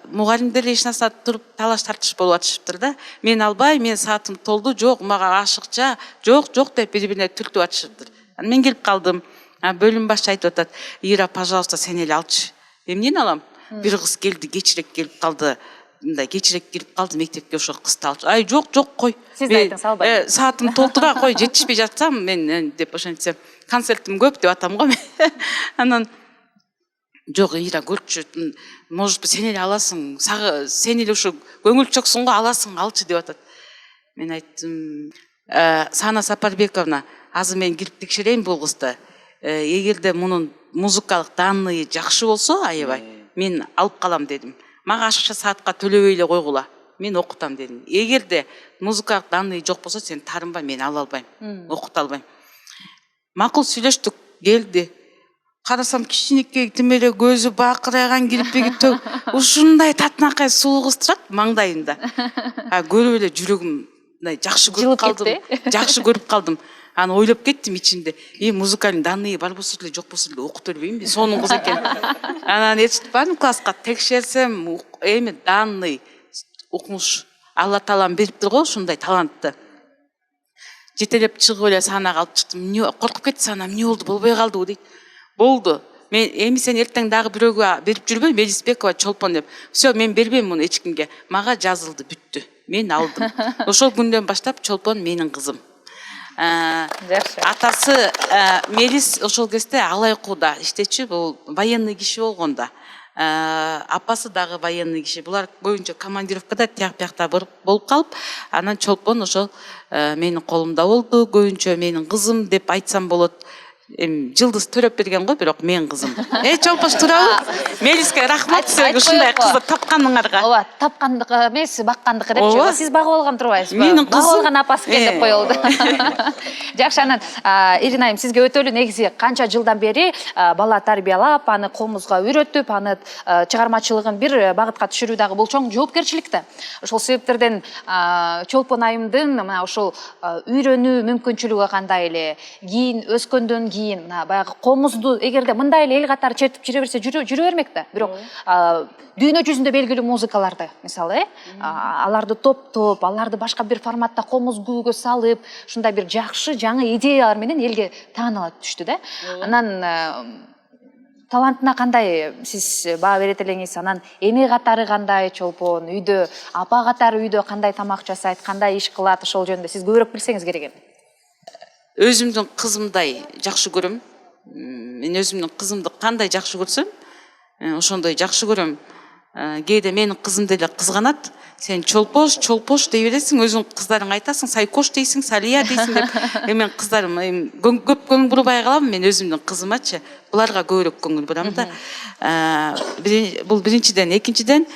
мугалимдер эч нерсе туруп талаш тартыш болуп атышыптыр да. Мен албай, мен саатым толду, жок, мага ашыкча, жок деп бири-бирине түртүп атышыптыр. Анан мен келип калдым. Бөлүм башчы айтып атат: "Ира, пожалуйста, сен эле алчы." Эмнени алам? Бир кыз келди, кечирээк келип калды. Мындай кечирээк кирип калды мектепке, ошол кызды алчы. Ай, жок, кой. Сиз айтыңыз, албайм. Саатым толтура кой, жетишпей жатсам мен деп ошентсем, концертим көп деп атам го мен. Анан жок, Ира, көрчү, может быть, сен эле аласың, сен эле ушу көңүл чоксуң го, аласың, алчы деп атат. Мен айттым: "Сана Сапарбековна, азыр мен кирип текшерейин бул кызды. Эгерде мунун музыкалык данные жакшы болсо, аябай, мен алып калам" дедим. Мага ашыкча саатка төлөбөй эле койгула. Мен окутам дедим. Эгерде музыкалык данные жок болсо, сен тарынба, мен ала албайм, окута албайм. Макул сүйлөштүк, келди. Карасам кичинекей тимеле көзү бакырайган кирпиги ушундай татынакай сулуу кыз турат маңдайында. Көрүп эле жүрөгүм мындай жакшы көрүп калдым. Жакшы көрүп калдым. Аны ойлоп кеттим ичинде. Музыкальный данные бар болсо деле, жок болсо деле окута бербеймби? Сонун кыз экен. Анан ээрчитип бардым класска, текшерсем, данный укмуш Алла таалам бериптир го ушундай талантты. Жетелеп чыгып эле Санага алып чыктым. Коркуп кетти Сана, эмне болду, болбой калдыбы дейт. Болду. Мен сен эртең дагы бирөөгө берип жүрбөй, Мелисбекова Чолпон деп. Всё, мен бербейм муну эч кимге. Мага жазылды, бүттү. Мен алдым. Ошол күндөн баштап Чолпон менин кызым. Атасы Мелис ошол кезде Алайкууда иштечү, бул военный киши болгондо. Апасы дагы военный киши. Булар көбүнчө командировкада тияк-биякта болуп калып, анан Чолпон ошол менин колумда болду, көбүнчө менин кызым деп айтсам болот. Жылдыз төрөп берген го, бирок мен кызым. Чолпош, туурабы? Мелиске рахмат силерге ушундай кызды тапканыңарга. Ооба, тапкандыгы эмес, баккандыгы депчи. Сиз багып алган турбайсызбы? Менин кызым. Багып алган апасы экен деп коелду. Жакшы, анан Ирина айым, сизге өтө эле негизи канча жылдан бери бала тарбиялап, аны комузга үйрөтүп, аны чыгармачылыгын бир багытка түшүрүү дагы бул чоң жоопкерчилик да. Ошол себептерден Чолпон айымдын мына ошол үйрөнүү мүмкүнчүлүгү кандай эле, кийин өскөндөн кийин баягы комузду эгерде мындай эле эл катары чертип жүрө берсе жүрө бермек да. Бирок дүйнө жүзүндө белгилүү музыкаларды, мисалы, аларды топтоп, аларды башка бир форматта комуз күүгө салып, ушундай бир жакшы жаңы идеялар менен элге таанылат түштү да. Анан талантына кандай сиз баа берет элеңиз? Анан эне катары кандай Чолпон? Үйдө апа катары үйдө кандай тамак жасайт, кандай иш кылат, ошол жөнүндө сиз көбүрөөк билсеңиз керек. Өзүмдүн кызымдай жакшы көрөм. Мен өзүмдүн кызымды кандай жакшы көрсөм, ошондой жакшы көрөм. Кээде менин кызым деле кызганат. Сен Чолпош дей бересиң, өзүң кыздарың айтасың, Сайкош дейсиң, Салия дейсиң деп. Мен кыздарым көп көңүл бурбай калам, мен өзүмдүн кызымачы. Буларга көбүрөөк көңүл бурам да. Бул биринчиден, экинчиден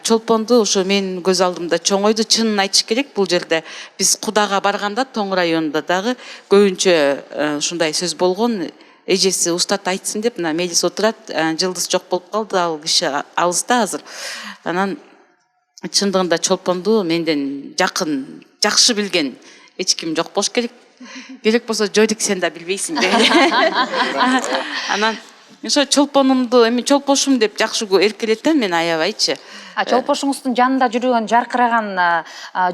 Чолпонду ошо менин көз алдымда чоңойду. Чынын айтыш керек, бул жерде биз Кудага барганда Тоң районунда дагы көбүнчө ушундай сөз болгон. Эжеси устат айтсын деп, мына Мелис отурат, жылдыз жок болуп калды, ал киши алыста азыр. Анан чындыгында Чолпонду менден жакын, жакшы билген эч ким жок болуш керек. Керек болсо Жодик сен да билбейсиң деп. Анан ошо чолпонумду эми чолпошум деп жакшы эркелетем мен аябайчы. Чолпошуңуздун жанында жүргөн жаркыраган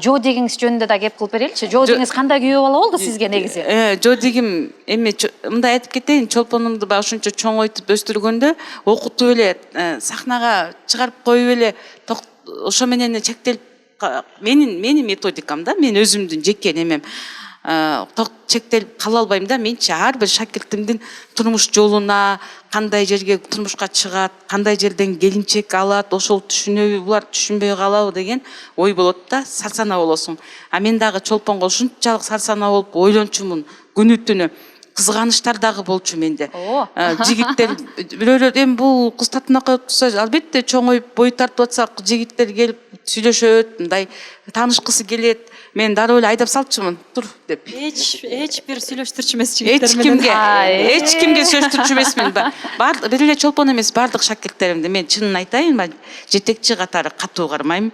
Жо дегиңиз жөнүндө да кеп кылып береличи. Жо дегиңиз кандай күйөө бала болду сизге негизи? Жо дегим эми мындай айтып кетейин, чолпонумду баягы ушунча чоңойтуп өстүргөндө окутуп эле сахнага чыгарып коюп эле ошо менен чектелип менин методикам да, мен өзүмдүн жеке немем чектелип кала албайм да. Менчи ар бир шакиртимдин турмуш жолуна, кандай жерге турмушка чыгат, кандай жерден келинчек алат, ошол түшүнөбү, булар түшүнбөй калабы деген ой болот да, сарсана болосуң. А мен дагы чолпонго ушунчалык сарсана болуп ойлончумун күнү түнү. Кызганычтар дагы болчу менде. Жигиттер бирөөлөр эми бул кыз татынакка турса албетте чоңоюп бой тартып атса жигиттер келип сүйлөшөт, мындай таанышкысы келет. Мен дароо эле айдап салчумун, тур деп. Эч бир сүйлөштүрчү эмес жигиттер менен. Эч кимге сүйлөштүрчү эмесмин. Бир эле чолпон эмес, бардык шакирттеримди мен чынын айтайын, жетекчи катары катуу кармайм.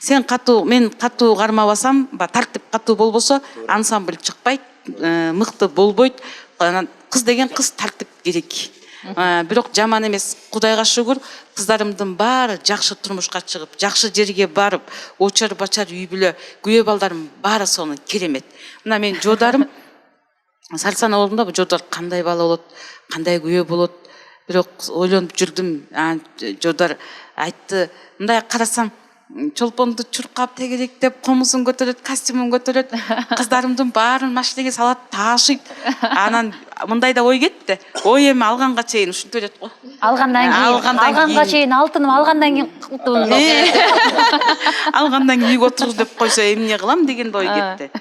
Мен катуу кармабасам, тартип катуу болбосо ансамбль чыкпайт, мыкты болбойт. Кыз деген кыз тартип керек. Бирок жаман эмес, Кудайга шүгүр, кыздарымдын баары жакшы турмушка чыгып, жакшы жерге барып, очар бачар үй бүлө, күйөө балдарым баары сону керемет. Мына мен жодарым сарсана болдум да, бул жодар кандай бала болот, кандай күйөө болот. Бирок ойлонуп жүрдүм. Жодар айтты, мындай карасам чолпонду чуркап тегеректеп, комузун көтөрөт, костюмун көтөрөт, кыздарымдын баарын машинеге салат, таашыйт. Анан мындай да ой кетти. Ой эми алганга чейин ушинтип элет го. Алганга чейин алтыным, алгандан кийин кылтыбын. Алгандан кийин үйгө отуруп деп койсо эмне кылам деген ой кетти.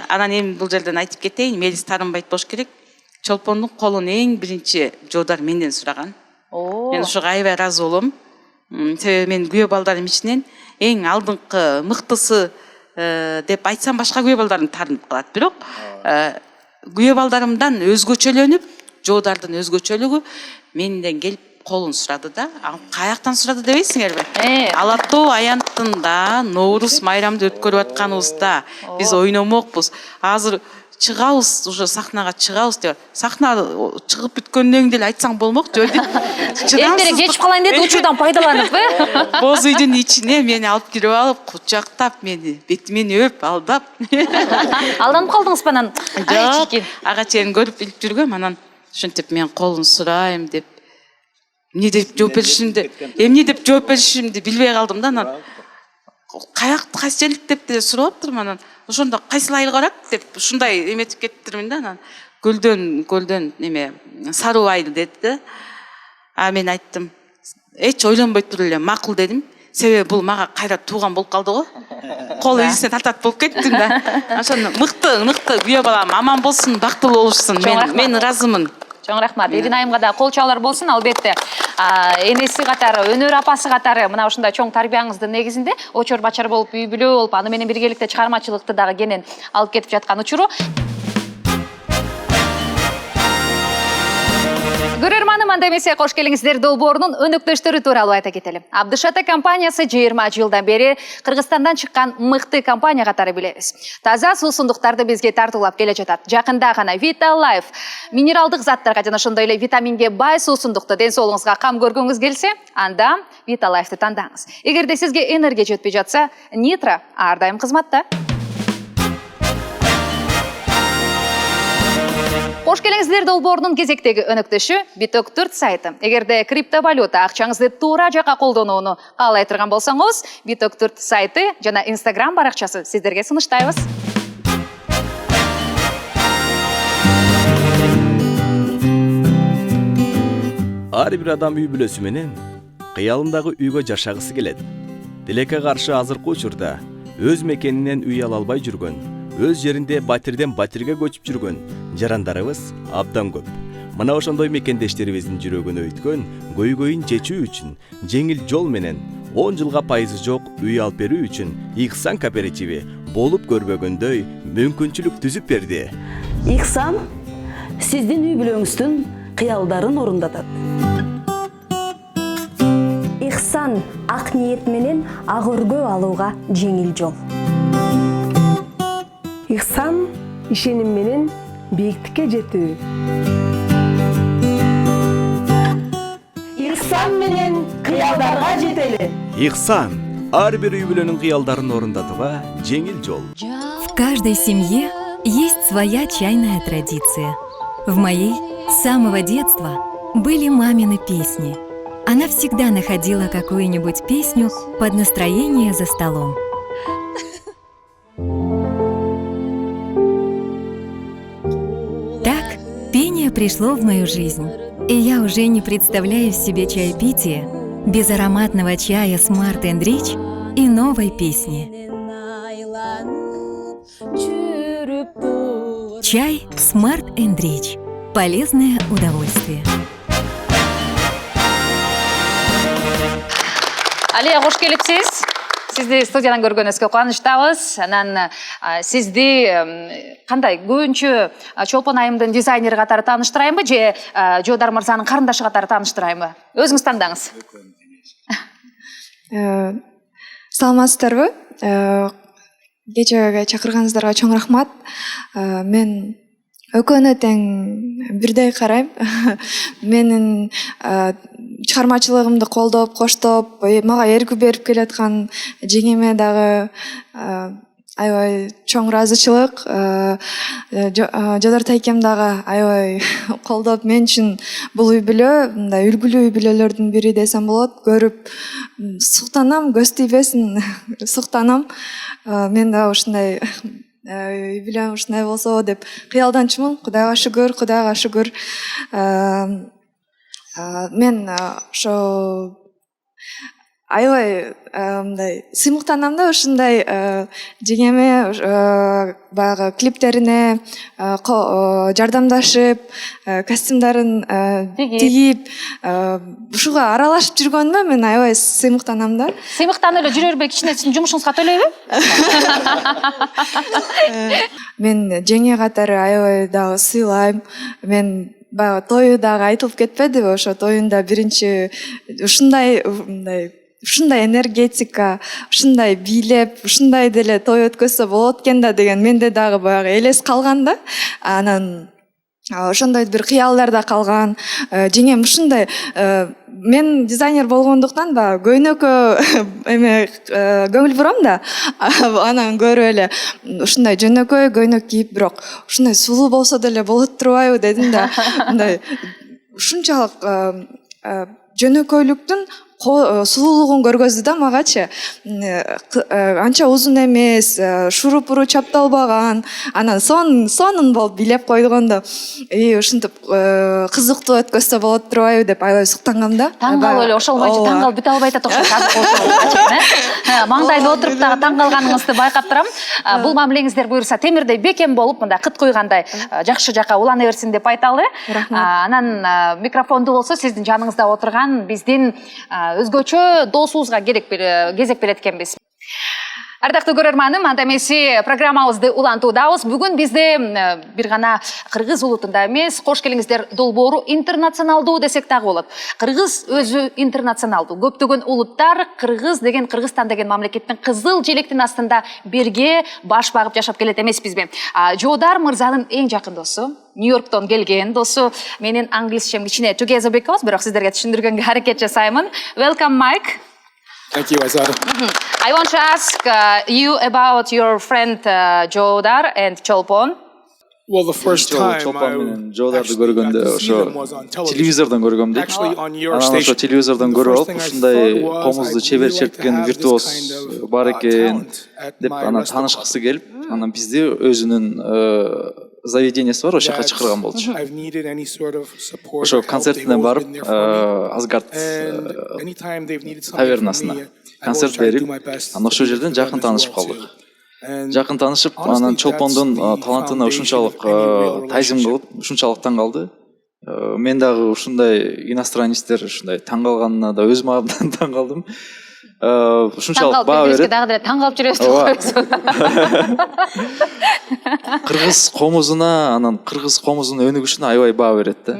Анан эми бул жерден айтып кетейин, Мелис Тарынбайт болуш керек. Чолпондун колун эң биринчи Жодар менден сураган. Мен ушуга аябай ыраазы болом. Себеби мен күйөө балдарым ичинен эң алдыңкы мыктысы деп айтсам башка күйөө балдарым таарынып калат. Бирок күйөө балдарымдан өзгөчөлөнүп, Жодардын өзгөчөлүгү менден келип колун сурады да. Каяктан сурады дебейсиңерби? Ала Тоо аянтында Ноорус майрамды өткөрүп атканыбызда биз ойномокпуз. Азыр чыгабыз, уже сахнага чыгабыз деп. Сахна чыгып бүткөндөн кийин деле айтсаң болмок деп. Эмнеге кечип калайын деп учурдан пайдаланып, Боз үйдүн ичине мени алып кирип алып, кучактап мени, бетимен өп, алдап. Алданып калдыңызбы анан? Жок, ага чейин көрүп билип жүргөм, анан ушинтип мен колун сурайм деп. Эмне деп жооп беришимди билбей калдым да. Анан кайсы жерлик деп деле сурап атырмын, анан ошондо кайсыл айылгарак деп ушундай эметип кеттирмин да. Анан көлдөн неме сары айыл деди. Мен айттым, эч ойлонбой туруп эле макул дедим. Себеби бул мага кайра тууган болуп калды го. Кол ийисине тартат болуп кеттим да. Ошондо мыкты күйөө балам аман болсун, бактылуу болушсун. Мен ыраазымын. Чоң рахмат. Элин айымга да кол чалар болсун, албетте. Энеси катары, өнөр апасы катары мына ушундай чоң тарбияңыздын негизинде очор бачар болуп, үй бүлө болуп, аны менен биргеликте чыгармачылыкты дагы кенен алып кетип жаткан учуру. Көрөрманым, анда эмесе кош келиңиздер долбоорунун өнөктөштөрү тууралуу айта кетели. Абдышата компаниясы 20 жылдан бери Кыргызстандан чыккан мыкты компания катары билебиз. Таза суусундуктарды бизге тартуулап келе жатат. Жакында гана Vita Life минералдык заттарга жана ошондой эле витаминге бай суусундукту ден соолугуңузга кам көргүңүз келсе, анда Vita Life'ты тандаңыз. Эгерде сизге энергия жетпей жатса, Nitro ар дайым кызматта. Кош келиңиздер долбоорунун кезектеги өнөктөшү Биток 4 сайты. Эгерде криптовалюта акчаңызды туура жака колдонууну каалай турган болсоңуз, Биток 4 сайты жана Instagram баракчасы сиздерге сунуштайбыз. Ар бир адам үй бүлөсү менен кыялындагы үйгө жашагысы келет. Тилекке каршы азыркы учурда өз мекенинен үй ала албай жүргөн, өз жеринде батирден батирге көчүп жүргөн жарандарыбыз абдан көп. Мына ошондой мекендештерибиздин жүрөгүнө өткөн көйгөйүн чечүү үчүн жеңил жол менен 10 жылга пайызы жок үй алып берүү үчүн Ихсан кооперативи болуп көрбөгөндөй мүмкүнчүлүк түзүп берди. Ихсан сиздин үй бүлөңүздүн кыялдарын орундатат. Ихсан ак ниет менен ак өргө алууга жеңил жол. Ихсан ишеним менен бийиктикке жетүү. ыксан менен кыялдарга жетели. Ихсан ар бир үй бүлөнүн кыялдарын орундатууга жеңил жол. В каждой семье есть своя чайная традиция. В моей с самого детства были мамины песни. Она всегда находила какую-нибудь песню под настроение за столом. Так пение пришло в мою жизнь, и я уже не представляю себе чаепитие без ароматного чая Smart & Rich и новой песни. Чай Smart & Rich. Полезное удовольствие. Алия, қош келіпсіз. Сізді студиядан көргеніңізге қуаныштамыз. Анан сізді қандай көбінше Чолпон айымдың дизайнері қатары таныштырайын ба, же Жоодар мырзаның қарындашы қатары таныштырайын ба? Өзіңіз таңдаңыз. Саламатсыздарбы? Кечеге чакырганыңыздарга чоң рахмат. Мен экөөнө тең бирдей карайм. Менин чыгармачылыгымды колдоп, коштоп, мага эргүү берип келаткан жеңеме дагы аябай чоң ыраазычылык. Жоодар тайкем дагы аябай колдоп, мен үчүн бул үй бүлө мындай үлгүлүү үй бүлөлөрдүн бири десем болот. Көрүп суктанам, көз тийбесин, суктанам. Мен да ушундай үй бүлөм ушундай болсо деп кыялданчумун. Кудайга шүгүр. Мен ошо аябай мындай сыймыктанам да ушундай жеңеме баягы клиптерине жардамдашып, костюмдарын тигип, ушуга аралашып жүргөнүмө мен аябай сыймыктанам да. Сыймыктанып эле жүрө бербей кичине сиздин жумушуңузга төлөйбү? Мен жеңе катары аябай дагы сыйлайм. Мен баягы тою дагы айтылып кетпедиби? Ошо тоюнда биринчи ушундай энергетика, ушундай бийлеп, ушундай деле той өткөзсө болот экен да деген менде дагы баягы элес калган да. Анан ошондой бир кыялдар да калган. Жеңем ушундай мен дизайнер болгондуктан баягы көйнөккө көңүл бурам да. Анан көрүп эле ушундай жөнөкөй көйнөк кийип, бирок ушундай сулуу болсо деле болот турбайбы дедим да. Мындай ушунчалык жөнөкөйлүктүн сулуулугун көргөздү да магачы. Анча узун эмес, шурупуру чапталбаган, анан сонун болуп бийлеп койгондо, ушинтип кызыктуу өткөзсө болот турбайбы деп аябай суктангам да. Таң калып эле ошолмойчу таң калып бүтө албай атат окшойт. Маңдайда отуруп дагы таң калганыңызды байкап турам. Бул мамилеңиздер буюрса темирдей бекем болуп, мындай кыт куйгандай жакшы жака улана берсин деп айталы. Анан микрофонду болсо сиздин жаныңызда отурган биздин өзгөчө досубузга кезек берет экенбиз. Ардактуу көрөрманым, анда эмеси программабызды улантуудабыз. Бүгүн бизде бир гана кыргыз улутунда эмес, кош келиңиздер долбоору интернационалдуу десек дагы болот. Кыргыз өзү интернационалдуу. Көптөгөн улуттар Кыргыз деген, Кыргызстан деген мамлекеттин кызыл желектин астында бирге баш багып жашап келет эмеспизби? Жоодар мырзанын эң жакын досу, Нью-Йорктон келген досу, менин англисчем кичине together because, бирок сиздерге түшүндүргөнгө аракет жасаймын. Welcome, Mike. Thank you, Azar. I want to ask you about your friend Joodar and Cholpon. Well, the first time I actually got to see them was on television. Actually, on your station. Телевизордон көрүп алып, ушундай комузду чебер черткен виртуоз бар экен деп анан таанышкысы келип, анан бизди өзүнүн заведениеси бар, ошо жака чакырган болчу. Ошо концертине барып, Асгард тавернасына концерт берип, анан ошол жерден жакын таанышып калдык. Жакын таанышып, анан Чолпондун талантына ушунчалык тайзым кылып, ушунчалык таң калды. Мен дагы ушундай иностранецтер ушундай таң калганына да өзүм абдан таң калдым. Ушунчалык баа берет. Дагы деле таң калып жүрөсүз. Кыргыз комузуна, анан кыргыз комузунун өнүгүшүнө аябай баа берет да.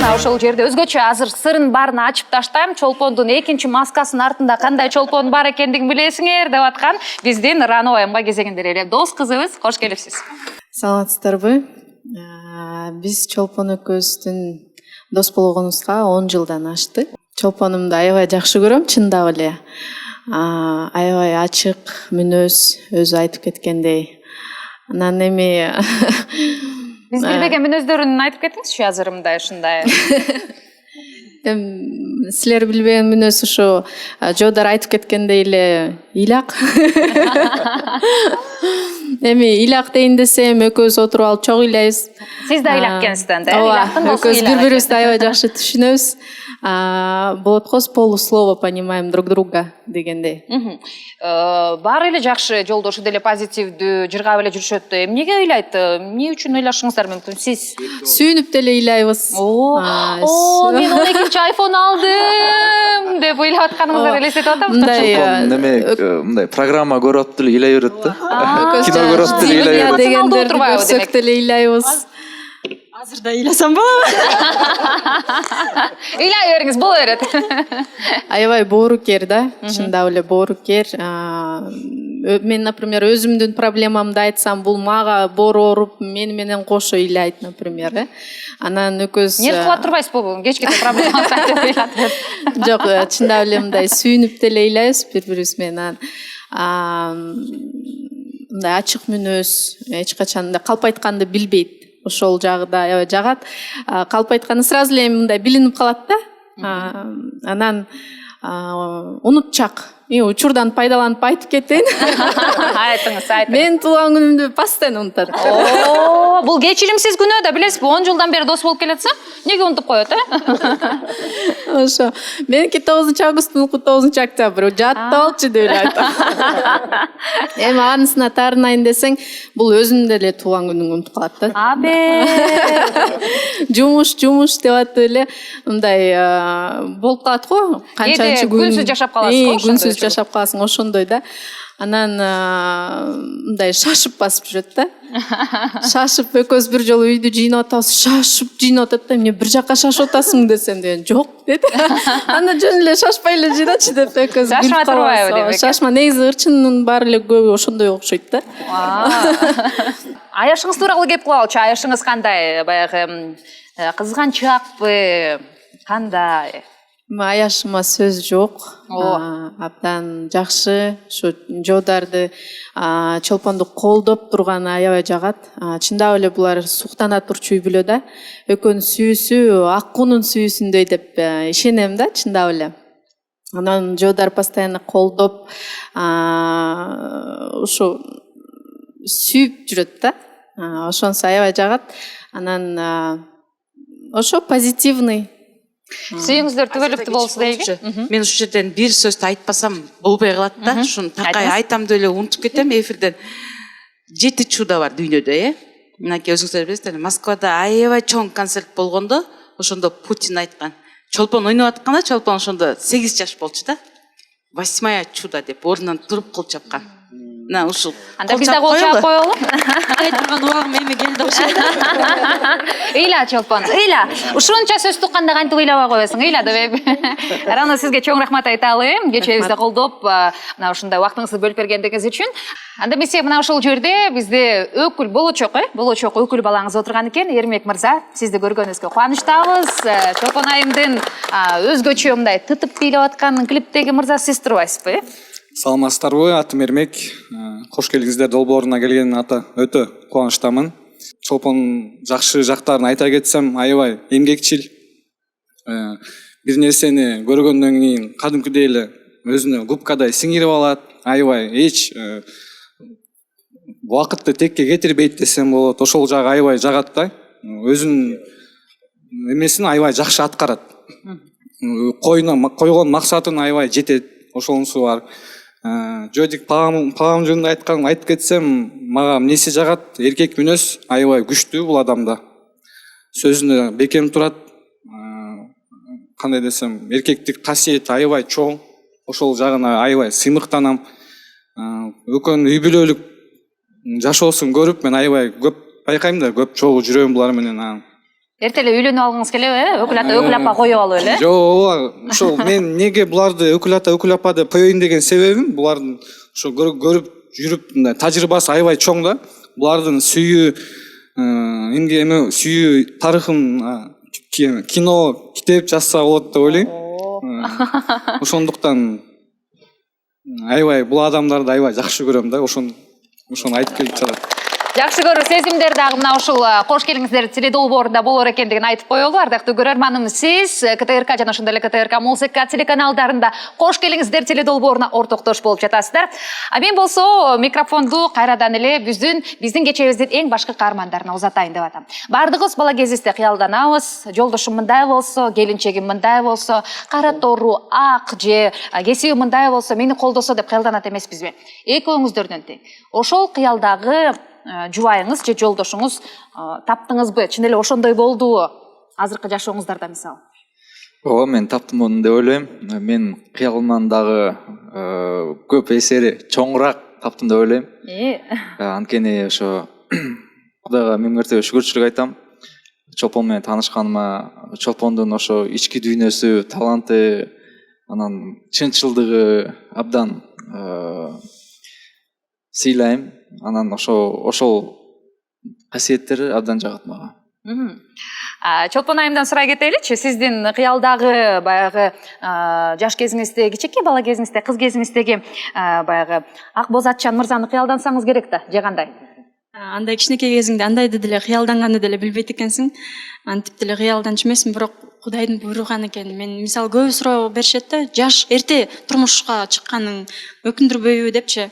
Ошол жерде өзгөчө азыр сырын барын ачып таштайм. Чолпондун экинчи маскасынын артында кандай чолпон бар экендигин билесиңер деп аткан биздин Рано айымга кезегинде эле дос кызыбыз. Кош келипсиз. Саламатсыздарбы? Биз Чолпон экөөбүздүн дос болгонубузга 10 жылдан ашты. Чолпонумду аябай жакшы көрөм, чындап эле. Аябай ачык мүнөз, өзү айтып кеткендей. Анан эми Биз билбеген мүнөздөрүн айтып кетиңизчи азыр мындай ушундай. Силер билбеген мүнөз ушу Жодар айтып кеткендей эле ыйлак. Эми ыйлак дейин десем, экөөбүз отуруп алып чогуу ыйлайбыз. Сиз да ыйлак экенсиз да, ыйлактын досу. Экөөбүз бири-бирибизди аябай жакшы түшүнөбүз. Болот го, с полуслова понимаем друг друга дегендей. Баары эле жакшы жолдошу деле позитивдүү жыргап эле жүрүшөт. Эмнеге ыйлайт? Эмне үчүн ыйлашыңыздар мүмкүн? Сиз сүйүнүп деле ыйлайбыз. Мен 12 iPhone алдым деп ыйлап атканыңызды элестетип атам. Мындай программа көрүп деле ыйлай берет да. Кино көрүп деле ыйлай берет. Дегендерди көрсөк деле ыйлайбыз. Азыр да ыйласам болобу? Ыйлай бериңиз, боло берет. Аябай боорукер да, чындап эле боорукер. Мен, например, өзүмдүн проблемамды айтсам, бул мага боору ооруп, мени менен кошо ыйлайт, например. Анан экөөбүз Нерв кылып турбайсызбы? Кечке проблемаңызды айтып ыйлап. Жок, чындап эле мындай сүйүнүп деле ыйлайбыз бири-бирибиз менен. Мындай ачык мүнөз, эч качан калп айтканды билбейт. Ошол жагы да аябай жагат. Калп айтканы сразу эле мындай билинип калат да. Анан унутчак. Учурдан пайдаланып айтып кетейин. Айтыңыз. Мен туулган күнүмдү постоянно унутат. Бул кечиримсиз күнөө да, билесизби? 10 жылдан бери дос болуп келатса, эмнеге унутуп коет, Ошо. Меники 9-август, мунуку 9-октябрь. Жаттып алчы деп айтам. Эми анысына таарынайын десең, бул өзүнүн деле туулган күнүн унутуп калат да. Жумуш деп атып эле мындай болуп калат го. Канчанчы күнсүз жашап каласыз, күнсүз жашап каласың, ошондой да. Анан мындай шашып басып жүрөт да. Шашып экөөбүз бир жолу үйдү жыйнап атабыз, шашып жыйнап атат да. Эмне бир жакка шашып атасың десем деген, жок деди. Анда жөн эле шашпай эле жыйначы деп экөөбүз шашма турбайбы деп. Шашма, негизи ырчынын баары эле көбү ошондой окшойт да. Аяшыңыз тууралуу кеп кылалычы. Аяшыңыз кандай? Баягы кызганчакпы? Кандай? Аяшыма сөз жок. Абдан жакшы. Ушу Жодарды, Чолпонду колдоп турганы аябай жагат. Чындап эле булар суктана турчу үй бүлө да. Экөөнүн сүйүүсү аккунун сүйүүсүндөй деп ишенем да, чындап эле. Анан Жодар постоянно колдоп, ушу сүйүп жүрөт да. Ошонусу аябай жагат. Анан ошо позитивный. Сүйүңүздөр түбөлүктүү болсун дейги. Мен ушул жерден бир сөздү айтпасам болбой калат да. Ушуну такай айтам деп эле унутуп кетем. Эфирден 7 чуда бар дүйнөдө, Мынакей өзүңүздөр билесиздер, Москвада аябай чоң концерт болгондо, ошондо Путин айткан. Чолпон ойноп атканда, Чолпон ошондо 8 жаш болчу да. 8 чуда деп ордунан туруп кол чапкан. Мына ушул. Анда биз да кол чаап коелу. Айткан убагым эми келди окшойт. Ыйла Чолпон, ыйла. Ушунча сөз тукканда кантип ыйлабай коесуң? Ыйла деп. Рано сизге чоң рахмат айталым. Кечебизди колдоп, мына ушундай убактыңызды бөлүп бергендигиңиз үчүн. Анда эмесе мына ушул жерде бизде өкүл болочок өкүл балаңыз отурган экен. Эрмек мырза, сизди көргөнүбүзгө кубанычтабыз. Чолпон айымдын өзгөчө мындай тытып бийлеп аткан клиптеги мырза сиз турбайсызбы? Саламатсыздарбы, атым Эрмек. Кош келиңиздер долбооруна келген ата өтө кубанычтамын. Чолпон жакшы жактарын айта кетсем, аябай эмгекчил. Бир нерсени көргөндөн кийин кадимкидей эле өзүнө губкадай сиңирип алат. Аябай эч убакытты текке кетирбейт десем болот. Ошол жагы аябай жагат да. Өзүнүн эмесин аябай жакшы аткарат. Койгон максатын аябай жетет. Ошонусу бар. Жодик паам жөнүндө айтып кетсем, мага эмнеси жагат? Эркек мүнөз аябай күчтүү бул адамда. Сөзүнө бекем турат. Кандай десем, эркектик касиети аябай чоң. Ошол жагына аябай сыймыктанам. Экөөнүн үй бүлөлүк жашоосун көрүп, мен аябай көп байкайм да, көп чогуу жүрөм булар менен. Эртеле үйлөнүп алгыңыз келеби? Өкүл апа коюп алып эле? Жок, ошол мен неге буларды өкүл апа деп коеюн деген себебим, булардын ошо көрүп жүрүп мындай тажрыйбасы аябай чоң да. Булардын сүйүү эмне эми сүйүү тарыхын кино китеп жазса болот деп ойлойм. Ошондуктан аябай бул адамдарды аябай жакшы көрөм да, ошону айтып келип жатат. Жакшы көрүү сезимдер дагы мына ушул кош келиңиздер теледолбоорунда болор экендигин айтып коелу. Ардактуу көрөрманым, сиз КТРК жана ошондой эле КТРК Музыка телеканалдарында кош келиңиздер теледолбооруна ортоктош болуп жатасыздар. А мен болсо микрофонду кайрадан эле биздин кечебиздин эң башкы каармандарына узатайын деп атам. Бардыгыбыз бала кезибизде кыялданабыз, жолдошум мындай болсо, келинчегим мындай болсо, кара тору, ак же кесиби мындай болсо, мени колдосо деп кыялданат эмеспизби? Экөөңүздөрдөн тең. Ошол кыялдагы жубайыңыз же жолдошуңуз таптыңызбы? Чын эле ошондой болдубу? Азыркы жашооңуздарда мисалы. Ооба, мен таптым деп ойлойм. Мен кыялымдан дагы көп эсери чоңураак таптым деп ойлойм. Анткени ошо Кудайга миң мертебе шүгүрчүлүк айтам. Чолпон менен таанышканыма, Чолпондун ошо ички дүйнөсү, таланты, анан чынчылдыгы абдан сыйлайм. Анан ошол касиеттери абдан жагат мага. Чолпон айымдан сурай кетеличи, сиздин кыялдагы баягы жаш кезиңизде, кичинекей бала кезиңизде, кыз кезиңиздеги баягы ак боз атчан мырзаны кыялдансаңыз керек да, же кандай? Андай кичинекей кезиңде андайды деле кыялданганды деле билбейт экенсиң. Антип деле кыялданчу эмесмин, бирок Кудайдын буйруган экен. Мен мисалы көбү суроо беришет да, жаш эрте турмушка чыкканың өкүндүрбөйбү депчи.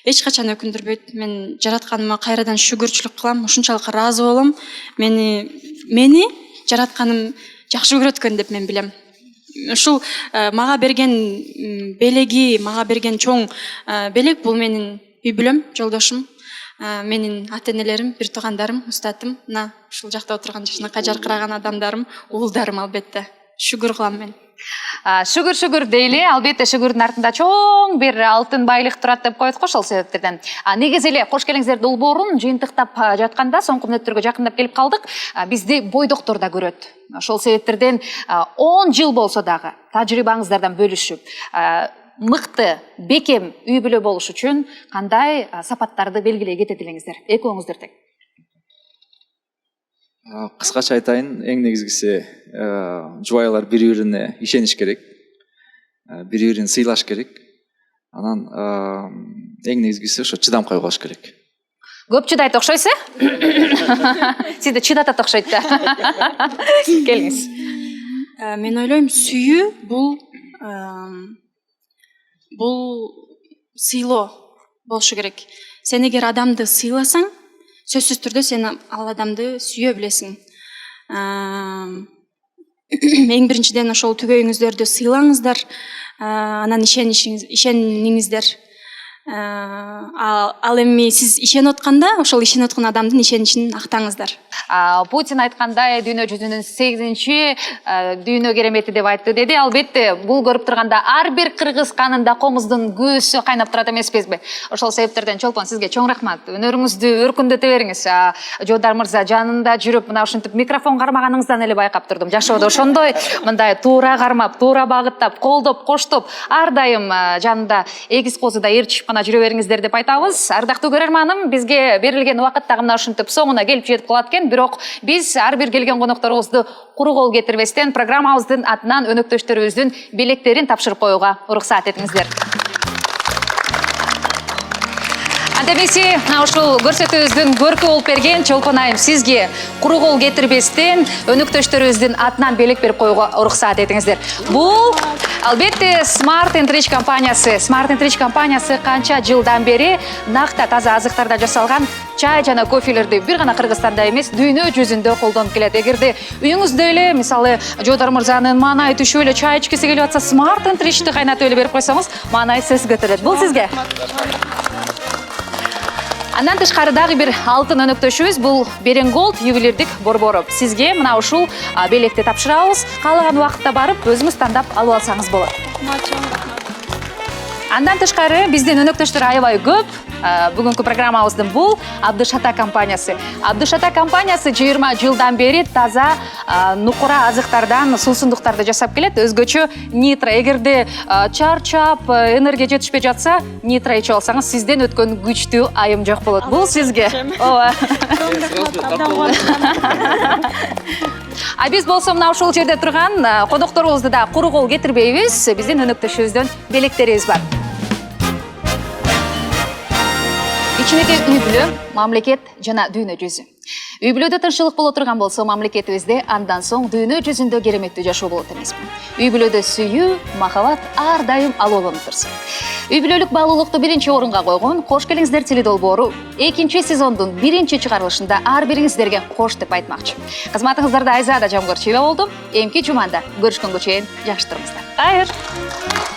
Эч качан өкүндүрбөйт. Мен жаратканыма кайрадан шүгүрчүлүк кылам, ушунчалык ыраазы болом. Мени жаратканым жакшы көрөт экен деп мен билем. Ушул мага берген белеги, мага берген чоң белек бул менин үй бүлөм, жолдошум, менин ата-энелерим, бир туугандарым, устатым, мына ушул жакта отурган жакшынакай жаркыраган адамдарым, уулдарым албетте. Шүгүр кылам мен. Шүгүр дейли, албетте шүгүрдүн артында чоң бир алтын байлык турат деп коет го, ошол себептерден. Негизи эле кош келиңиздер долбоорун жыйынтыктап жатканда, соңку мүнөттөргө жакындап келип калдык. Бизди бойдоктор да көрөт. Ошол себептерден 10 жыл болсо дагы тажрыйбаңыздардан бөлүшүп, мыкты, бекем үй бүлө болуш үчүн кандай сапаттарды белгилей кетет элеңиздер? Экөөңүздөр тең. Кыскача айтайын, эң негизгиси жубайлар бири-бирине ишениш керек, бири-бирин сыйлаш керек. Анан эң негизгиси ошо чыдамкай болуш керек. Көп чыдайт окшойсу? Сизди чыдатат окшойт да. Келиңиз. Мен ойлойм, сүйүү бул сыйлоо болушу керек. Сен эгер адамды сыйласаң, сөзсүз түрдө сен ал адамды сүйө билесиң. Эң биринчиден ошол түгөйүңүздөрдү сыйлаңыздар, анан ишениңиздер. Ал эми сиз ишенип атканда, ошол ишенип аткан адамдын ишеничин актаңыздар. Путин айткандай, дүйнө жүзүнүн 8-чи дүйнө керемети деп айтты деди. Албетте, бул көрүп турганда ар бир кыргыз канында комуздун көөсү кайнап турат эмеспизби? Ошол себептерден Чолпон, сизге чоң рахмат. Өнөрүңүздү өркүндөтө бериңиз. Жодар мырза жанында жүрүп, мына ушинтип микрофон кармаганыңыздан эле байкап турдум. Жашоодо ошондой мындай туура кармап, туура багыттап, колдоп, коштоп, ар дайым жанында эгиз козуда ээрчишип гана жүрө бериңиздер деп айтабыз. Ардактуу көрөрманым, бизге берилген убакыт дагы мына ушинтип соңуна келип жетип калат экен. Бирок биз ар бир келген конокторубузду куру кол кетирбестен программабыздын атынан өнөктөштөрүбүздүн белектерин тапшырып коюуга уруксат этиңиздер. Андемеси, ушул көрсөтүүбүздүн көркү болуп берген Чолпон айым сизге куру кол кетирбестен өнөктөштөрүбүздүн атынан белек берип коюуга уруксат этиңиздер. Бул албетте Smart & Rich компаниясы. Smart & Rich компаниясы канча жылдан бери накта таза азыктардан жасалган чай жана кофелерди бир гана Кыргызстанда эмес, дүйнө жүзүндө колдонуп келет. Эгерде үйүңүздө эле, мисалы, Жодар мырзанын маанай түшүп эле чай ичкиси келип атса, Smart & Rich'ти кайнатып эле берип койсоңуз, маанай сөз көтөрөт. Бул сизге. Андан тышкары дагы бир алтын өнөктөшүбүз, бул Беренголд ювелирдик борбору. Сизге мына ушул белекти тапшырабыз. Каалаган убакытта барып, өзүңүз тандап алып алсаңыз болот. Андан тышкары биздин өнөктөштөр аябай көп. Бүгүнкү программабыздын бул Абдышата компаниясы. Абдышата компаниясы 20 жылдан бери таза нукура азыктардан суусундуктарды жасап келет. Өзгөчө нитро. Эгерде чарчап, энергия жетишпей жатса, нитро ичип алсаңыз, сизден өткөн күчтүү айым жок болот. Бул сизге. Ооба. А биз болсо мына ушул жерде турган конокторубузду да куру кол кетирбейбиз. Биздин өнөктөшүбүздөн белектерибиз бар. Ичинеги үй бүлө, мамлекет жана дүйнө жүзү. Үй бүлөдө тынччылык боло турган болсо, мамлекетибизде андан соң дүйнө жүзүндө кереметтүү жашоо болот эмеспи? Үй бүлөдө сүйүү, махабат ар дайым алоолонуп турсун. Үй бүлөлүк баалуулукту биринчи орунга койгон Кош келиңиздер теледолбоору 2-сезондун 1-чыгарылышында ар бириңиздерге кош деп айтмакчы. Кызматыңыздарда Айзада Жамгырчиева болдум. Эмки жуманда көрүшкөнгө чейин жакшы туруңуздар. Кайыр.